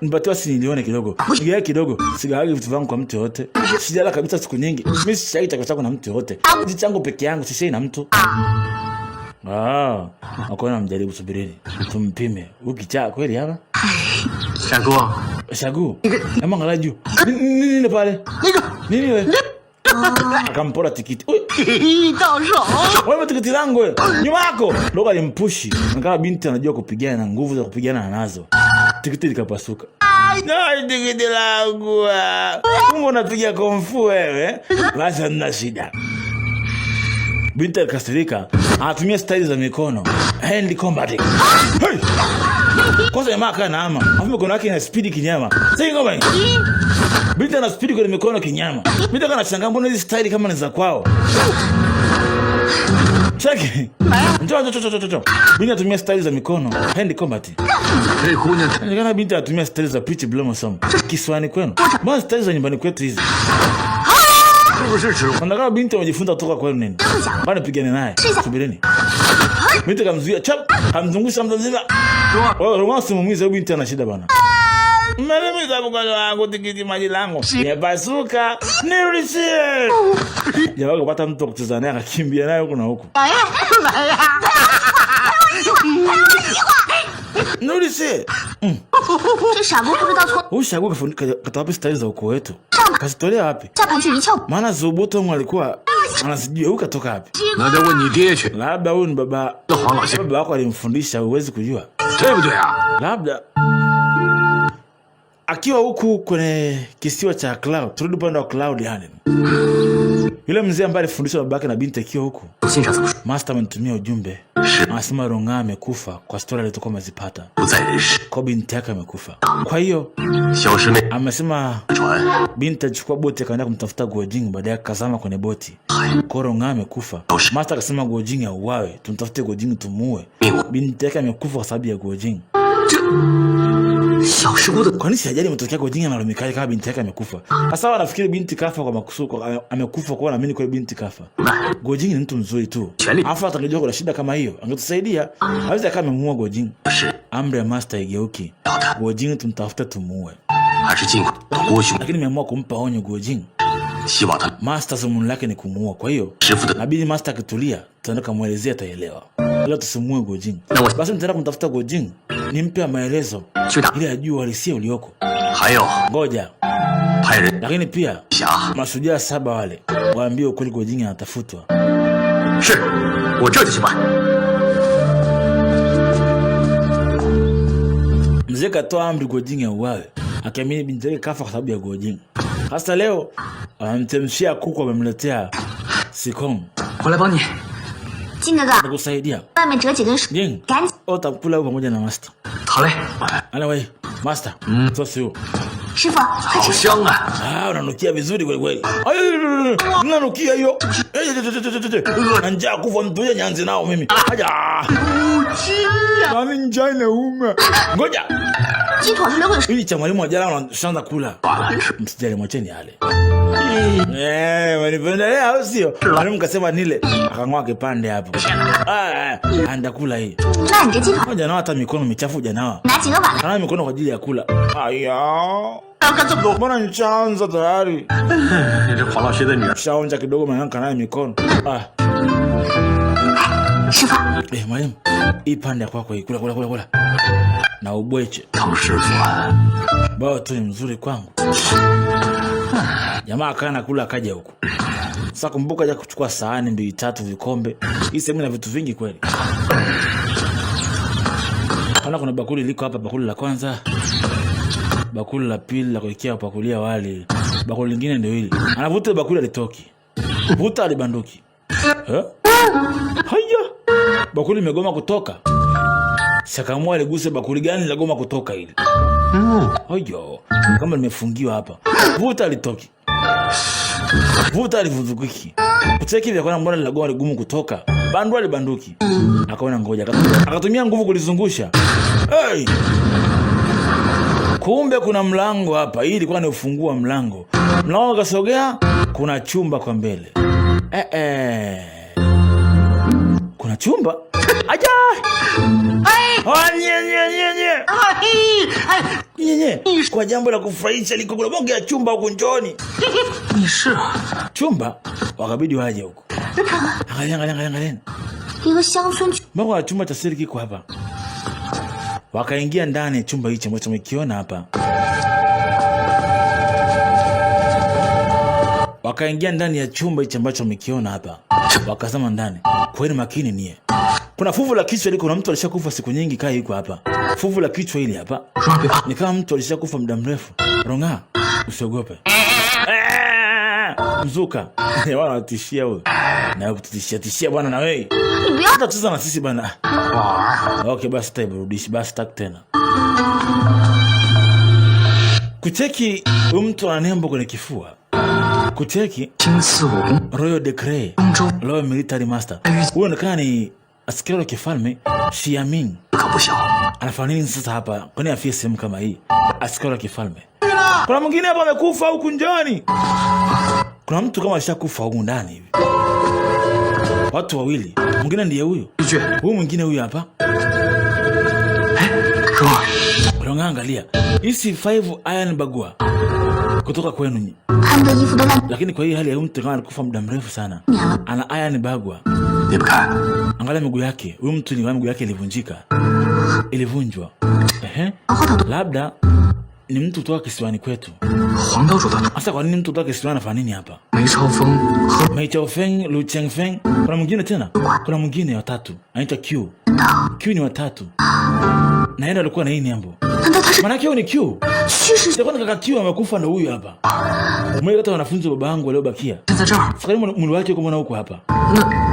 Nipatiwa sinilione kidogo. Sigaye kidogo. Sigawagi vitu vangu kwa mtu yote. Sijala kabisa siku nyingi. Mimi sishai chakula changu na mtu yote. Hizi changu peke yangu sishai na mtu. Akona mjaribu, subirini. Tumpime. Ukichaa kweli hapa? Shagu. Nama ngala juu. Nini pale? Nini wewe? Akampora tikiti. Wewe tikiti langu wewe. Nyuma yako. Ndoka alimpushi. Kama binti anajua kupigana na nguvu za kupigana nazo. Tikiti likapasuka. Tikiti langu. Kumbe unapiga komfu wewe. Basi nina shida. Binti akasirika. Anatumia style za mikono. Hand combat. Hey! Kwanza jamaa kana ama. Afu mikono yake ina speed kinyama. Sasa ngoma hii. Binti ana speed kwa mikono kinyama. Binti kana changa, mbona hizi style kama ni za kwao? Cheki. Njoo. Binti anatumia style za mikono. Hand combat. Kana binti anatumia style za pitch blossom. Kiswani kwenu. Mbona style za nyumbani kwetu hizi? Wanataka binti wajifunza kutoka kwenu nini? Bana pigane naye. Subireni. Binti kamzuia chap, kamzungusha mzima. Romance mumiza binti ana shida bana. Mimi mkalo wangu tikiti maji langu. Yabasuka. Nirudishie. Jamaa kupata mtu kucheza naye akakimbia naye huko na huko. Nuri si. 这傻姑不知道从 Huyu shagu katoa wapi style za ukoo wetu? Kasitolea wapi? 下盘去一窍。 Maana Zubuto alikuwa anasijua huyu katoka wapi? 那得问你爹去。 Labda huyu ni baba 那黄老先生， baba wako alimfundisha, huwezi kujua. 对不对啊？ Labda akiwa huku kwenye kisiwa cha Cloud, turudi upande wa Cloud yani. Yule mzee ambaye alifundishwa babake na binti akiwa huku. 信上怎么说？ Master amenitumia ujumbe. Anasema Ronga amekufa kwa story alizokuwa amezipata. 不在人世， Kwa binti yake amekufa. Kwa hiyo 消失那 amesema 船， binti alichukua boti akaenda kumtafuta Guojing, baadaye akazama kwenye boti. Kwa Ronga amekufa. Master akasema Guojing auawe, tumtafute Guojing tumuue. Binti yake amekufa kwa sababu ya Guojing. 小师姑的 Kwa nini si ajali imetokea Guojing analomikaje kama binti yake amekufa? Sasa wanafikiri binti kafa kwa makusudi, amekufa kwa naamini kwa binti kafa. Guojing ni mtu mzuri tu. Afa atakijua kuna shida kama hiyo, angetusaidia. Hawezi akawa amemuua Guojing. 是 Amri ya Master igeuki. 要的， Guojing tumtafute tumuue. 还是尽快到郭兄， Lakini nimeamua kumpa onyo Guojing. 希望他 Master zumuni lake ni kumuua. Kwa hiyo 师傅的 nabidi Master akitulia, tutaenda kumuelezea ataelewa. Ila tusimuue Guojing. Basi nitaenda kumtafuta Guojing, nimpe maelezo 去打， ili ajue uhalisia ulioko. 还有 Ngoja. 派人 Lakini pia 侠。 mashujaa 7 wale waambie ukweli Guojing anatafutwa. 是，我这就去办。 Mzee katoa amri Guojing auawe, akiamini binti yake kafa kwa sababu ya Guojing. Hasa leo anamtemshia kuku, amemletea Sikong. 我来帮你。 金哥哥， Nakusaidia. 外面折几根树， Jing, 赶紧。 utakula huko pamoja na Master. 好嘞， Anyway, Master, sasa hiyo. 师傅，快 好 吃。 香啊！ Unanukia vizuri kweli kweli. Unanukia hiyo. Njaa kufa mtu nyanzi nao mimi. Aja. Nani njaa inauma. Ngoja. 鸡腿是刘鬼 Hili cha mwalimu wa jana unashaanza kula. Msijali, mwacheni ale. Wanipendelea au sio? Mwalimu kasema nile. Akang'oa kipande hapo. Anda kula hii. 那你这鸡腿 Ngoja nao hata mikono michafu jana. 拿几个碗来？ Kana mikono kwa ajili ya kula. Mbona nishaanza tayari? 你这黄老邪的女儿， Shaonja kidogo manaka naye mikono. 师傅， Mwalimu, hii pande ya kwako hii. Kula. Na ubweche. 唐师傅啊， Bao tu ni mzuri kwangu. Jamaa kana kula akaja huku. Sasa kumbuka ja kuchukua sahani 2 3 vikombe. Hii sehemu ina vitu vingi kweli. Kuna bakuli liko hapa, bakuli la kwanza. Bakuli la pili la kuwekea pakulia wali. Bakuli lingine ndio hili. Anavuta bakuli alitoki. Vuta alibanduki. Haya. Bakuli imegoma kutoka. Sakamua aliguse bakuli gani la goma kutoka hili. Haya. Kama limefungiwa hapa. Vuta alitoki. Vuta alivudhuki. Kuteki vya kwa mbona la goma ligumu kutoka. Bandu alibanduki. Akaona ngoja. Akatumia nguvu kulizungusha. Hey! Kumbe kuna mlango hapa. Hii ilikuwa ni ufungua mlango. Mlango kasogea, kuna chumba kwa mbele. Kuna chumba? Aja! Nye. Kwa jambo la kufurahisha liko kuna bonge ya chumba huko njoni. 你是啊？ Chumba wakabidi waje huko. Angalia. 一个乡村区， Mbona kuna chumba cha siri kiko hapa? Wakaingia ndani ya chumba hicho ambacho tumekiona hapa. Wakaingia ndani ya chumba hicho ambacho tumekiona hapa. Wakazama ndani. Kwani makini nie. Kuna fuvu la kichwa liko, na mtu alishakufa siku nyingi kai yuko hapa. Fuvu la kichwa hili hapa. Ni kama mtu alishakufa muda mrefu. Ronga, usiogope. Mzuka. Wanatishia wewe. Na kutishia bwana na wewe. 你不要 Hata tuza na sisi bana. Okay, basi taiburudishi, basi tak tena. Kucheki mtu ana nembo kwenye kifua. Kucheki 金丝武功 Royal Decree 中州 Royal Military Master. Huyo anakaa ni askari wa kifalme Xiaoming. 可不小。 Anafanya nini sasa hapa? Kwani afie sehemu kama hii? Askari wa kifalme. Kuna mwingine hapa amekufa huku njani. Kuna mtu kama alishakufa huku ndani hivi. Watu wawili. Mwingine ndiye huyo. Huyu mwingine huyu hapa. Ronga, angalia. Hizi 5 iron bagua kutoka kwenu nyinyi. 他们的衣服都烂 Lakini kwa hii hali ya mtu kama alikufa muda mrefu sana. Ana iron bagua. 你不看？ Angalia miguu yake. Huyu mtu ni miguu yake ilivunjika. Ilivunjwa. Ehe. Labda ni mtu kutoka kisiwani kwetu. 黄岛主的 Sasa kwa nini mtu kutoka kisiwani anafanya nini hapa? 梅超风和 Mei Chaofeng, Lu Chengfeng. Kuna mwingine tena? Kuna mwingine watatu. Anaitwa Q. Q ni watatu. Na yeye alikuwa na nini hapo? Maana yake ni Q. Sitakuwa kaka Q amekufa ndo huyu hapa. Mmoja kati ya wanafunzi wa babangu waliobakia. 在这儿。 Fikiri mwili wake uko mbona huko hapa? 那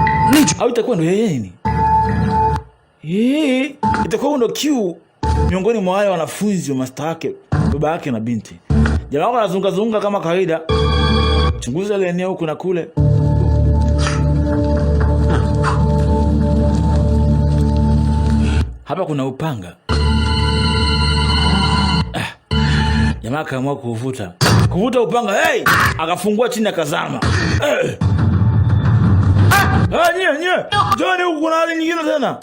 Au itakuwa ndo yeye nini? Itakuwa ndo Q miongoni mwa wale wanafunzi wa master wake, baba yake na binti. Jamaa wako anazunga zunga kama kawaida. Chunguza ile eneo huko na kule. Hapa kuna upanga. Jamaa akaamua kuvuta upanga. Hey! Akafungua chini akazama. Hey! Nye! Joni huku kuna hali nyingine tena.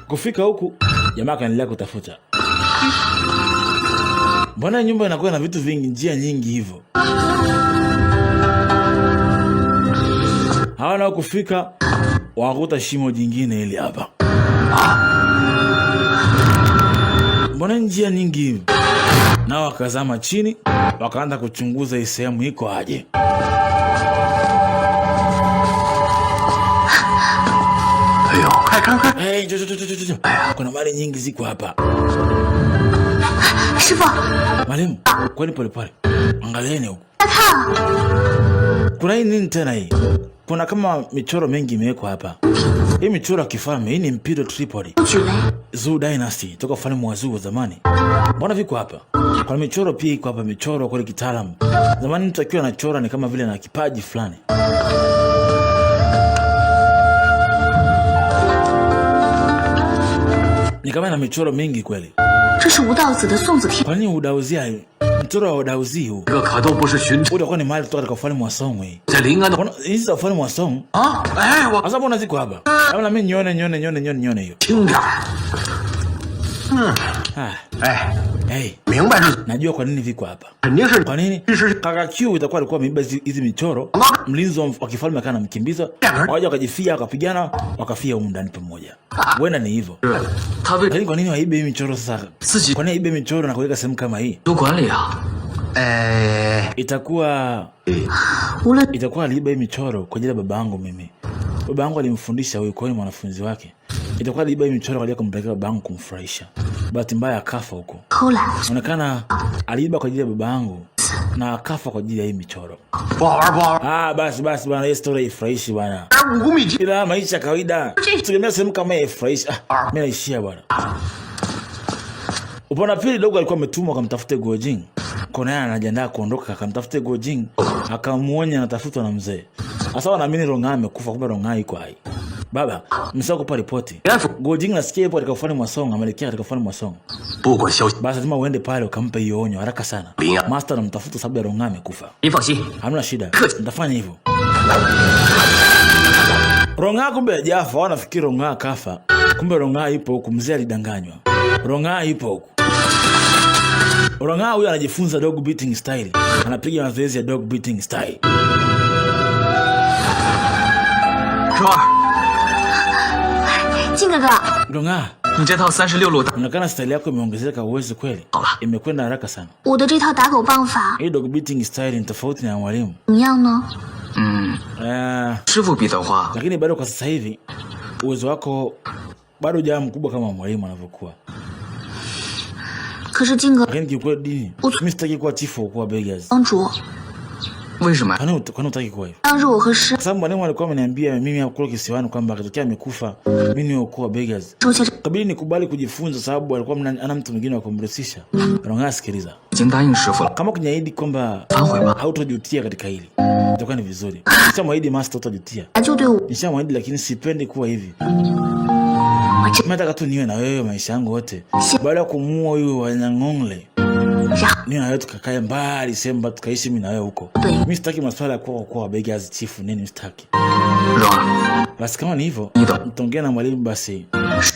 Kufika huku, jamaa akaendelea kutafuta. Mbona nyumba inakuwa na vitu vingi, njia nyingi hivyo? Hawana kufika, wakakuta shimo jingine ili hapa. Mbona njia nyingi hivi? Nao wakazama chini, wakaanza kuchunguza hii sehemu iko aje. Hey, kuna mali nyingi ziko hapa. Shifu. Mwalimu, kwani pole. Angalieni huko. Kuna nini tena hii? Kuna kama michoro mingi imewekwa hapa. Hii michoro ya kifalme, hii ni Imperial Tripoli. Zhou Dynasty, toka ufalme wa Zhou wa zamani. Mbona viko hapa? Kuna michoro pia iko hapa, michoro kwa kitaalamu. Zamani mtu akiwa anachora ni kama vile na kipaji fulani. Ni kama na michoro mingi kweli. Kwa nini udauzia mchoro wa udauzi huu? Utakuwa ni mali kutoka katika ufalme wa Song hii. Hizi za ufalme wa Song? Asa mbona ziko hapa? Labda mimi nione hiyo. Hey, najua kwa nini viko hapa. Kwa nini? Kaka Q itakuwa alikuwa ameiba hizi michoro. Mlinzi wa kifalme akana mkimbiza. Waje wakajifia, wakapigana, wakafia huko ndani pamoja. Wenda ni hivyo. Lakini kwa nini waibe hii michoro sasa? Kwa nini aibe michoro na kuweka sehemu kama hii? Itakuwa aliiba hii michoro kwa ajili ya babangu mimi. Babangu alimfundisha huyu, kwa ni mwanafunzi wake. Itakuwa aliiba hii michoro kwa ajili ya kumpelekea babangu kumfurahisha. Bahati mbaya akafa huko. Inaonekana aliiba kwa ajili ya babangu na akafa kwa ajili ya hii michoro. Basi bwana, hii story ifurahishi bwana. Ila maisha kawaida. Tugemea sehemu kama hii ifurahishi. Mimi naishia bwana. Upona pili dogo alikuwa ametumwa akamtafute Gojing. Kwa naye anajiandaa kuondoka, akamtafute Gojing, akamuonya anatafutwa na mzee. Sasa wanaamini Ronga amekufa, kumbe Ronga iko hai. Baba, msao kupa ripoti. Gojing nasikia yupo katika ufalme wa Song, ameelekea katika ufalme wa Song. Basi lazima uende pale ukampe hiyo onyo haraka sana. Master anamtafuta sababu ya Ronga amekufa. Hamna shida. Nitafanya hivyo. Ronga kumbe hajafa, wanafikiri Ronga kafa. Kumbe Ronga ipo huku, mzee alidanganywa. Ronga ipo huku. Ronga huyu anajifunza dog beating style. Anapiga mazoezi ya dog beating style. Ronga, unaonekana style yako imeongezeka uwezo kweli. Imekwenda haraka sana. Hii dog beating style ni tofauti na mwalimu. Lakini bado kwa sasa hivi uwezo wako bado jamaa mkubwa kama mwalimu anavyokuwa. Lakini kiukweli dini, mimi sitaki kuwa chifu kwa Beggars. Kwani utaki kuwa hivyo? Sababu mwalimu alikuwa ameniambia mimi hapo kisiwani kwamba akitokea amekufa mimi ni ukoo Beggars. Kabidi nikubali kujifunza sababu alikuwa ana mtu mwingine wa kumrithisha. Ronga, sikiliza. Kama kunyaahidi kwamba hautojutia katika hili, itakuwa ni vizuri. Nishamwahidi master utajutia. Nishamwahidi, lakini sipendi kuwa hivi. Nataka tu niwe na wewe maisha yangu yote. Baada ya kumuua huyu Wanyangongle, niwe na wewe tukakae mbali sehemu tukaishi mimi na wewe huko. Mimi sitaki maswala ya kuwa Beggars chief nini, sitaki. 蓉儿， Basi kama ni hivyo, mtongea na mwalimu basi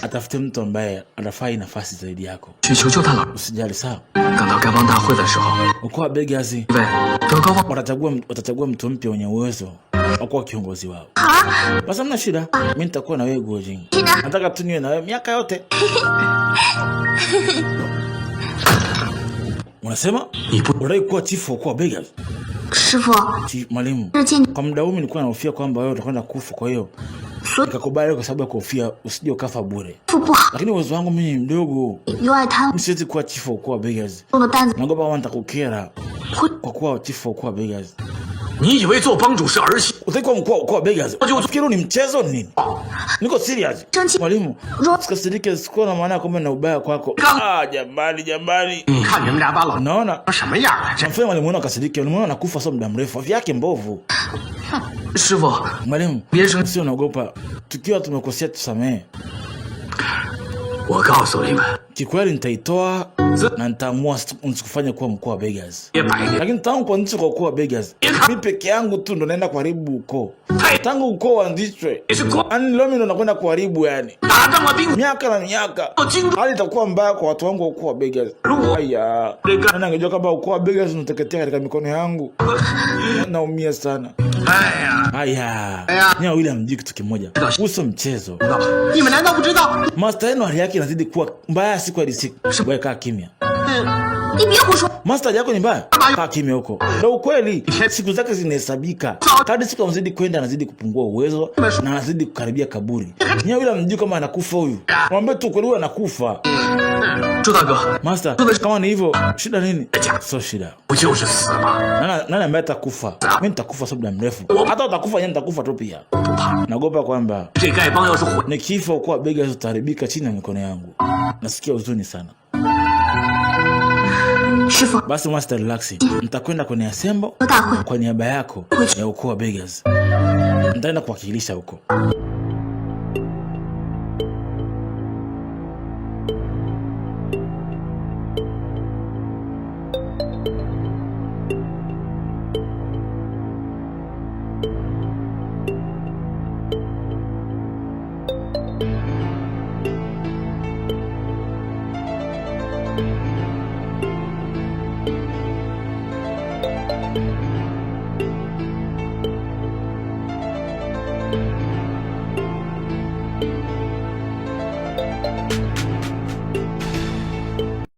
atafute mtu ambaye anafaa nafasi zaidi yako. 去求求他老， Usijali sawa. 等到丐帮大会的时候， Ukoo wa Beggars 一位德高望 watachagua mtu mpya mwenye uwezo wa kuwa kiongozi wao. 好， Basi hamna shida. Mimi nitakuwa na wewe Guojin. Shida. Nataka tu niwe na wewe miaka yote. Unasema? 你不 Unadai kuwa chifu wa Beggars? 师傅， Mwalimu, 日见 kwa muda huu nilikuwa nahofia kwamba wewe utakwenda kufa, kwa hiyo 所以 nikakubali kwa sababu ya kuhofia usije ukafa bure. 腹不好， Lakini uwezo wangu mimi ni mdogo. 又爱贪 Siwezi kuwa chifu wa ukoo wa Beggars. 用的担子 Naogopa kama nitakukera 会 kwa kuwa chifu wa ukoo wa Beggars. 你以为做帮主是儿戏？ Utakuwa mkuu wa ukoo wa Beggars. Unafikiri ni mchezo ni nini? Niko serious. 生气， Mwalimu, 若 sikasirike, sikuwa na maana kwamba na ubaya kwako. Jamani. 你看你们俩把老 Unaona? 什么样啊？这 Mfanya mwalimu kasirike, mwalimu anakufa sio muda mrefu. Afya yake mbovu. 师傅， Mwalimu, 别生气， sio naogopa. Tukiwa tumekosea tusamehe. 我告诉你们， Kikweli nitaitoa na nitaamua nisikufanye kuwa mkuu wa Beggars. 别摆脸， Lakini tangu kuanzishwa kwa ukoo wa Beggars, mimi peke yangu tu ndo naenda kuharibu ukoo. 太 Tangu ukoo uanzishwe, 也是光 yani leo mimi ndo nakwenda kuharibu yani. 打仗了兵， Miaka na miaka. 我京中 Hali itakuwa mbaya kwa watu wangu wa ukoo wa Beggars. Aya. Nani angejua kama ukoo wa Beggars unateketea katika mikono yangu. Naumia sana. 哎呀， Aya. Nya William mjui kitu kimoja. Uso mchezo. 你们难道不知道？ Master yenu hali yake inazidi kuwa mbaya siku hadi siku. Wewe kaa kimya. 你别胡说， Master yako ni mbaya. Kaa kimya huko. Ndio ukweli. Siku zake zinahesabika. Kadri siku anazidi kwenda anazidi kupungua uwezo na anazidi kukaribia kaburi. Nya William mjui kama anakufa huyu. Mwambie tu kweli anakufa. 周大哥， Master, kama ni hivyo, shida nini? Sio shida. 不就是死吗？ Nani ambaye atakufa? Mimi nitakufa sio muda mrefu. Hata utakufa yeye nitakufa tu pia. 不怕， Naogopa kwamba 这丐帮要是毁， nikifa ukoo Beggars utaharibika chini ya mikono yangu. Nasikia huzuni sana. 师傅， Basi Master relax. Nitakwenda kwenye assemble 大会 kwa niaba yako ya ukoo Beggars. Nitaenda kuwakilisha huko.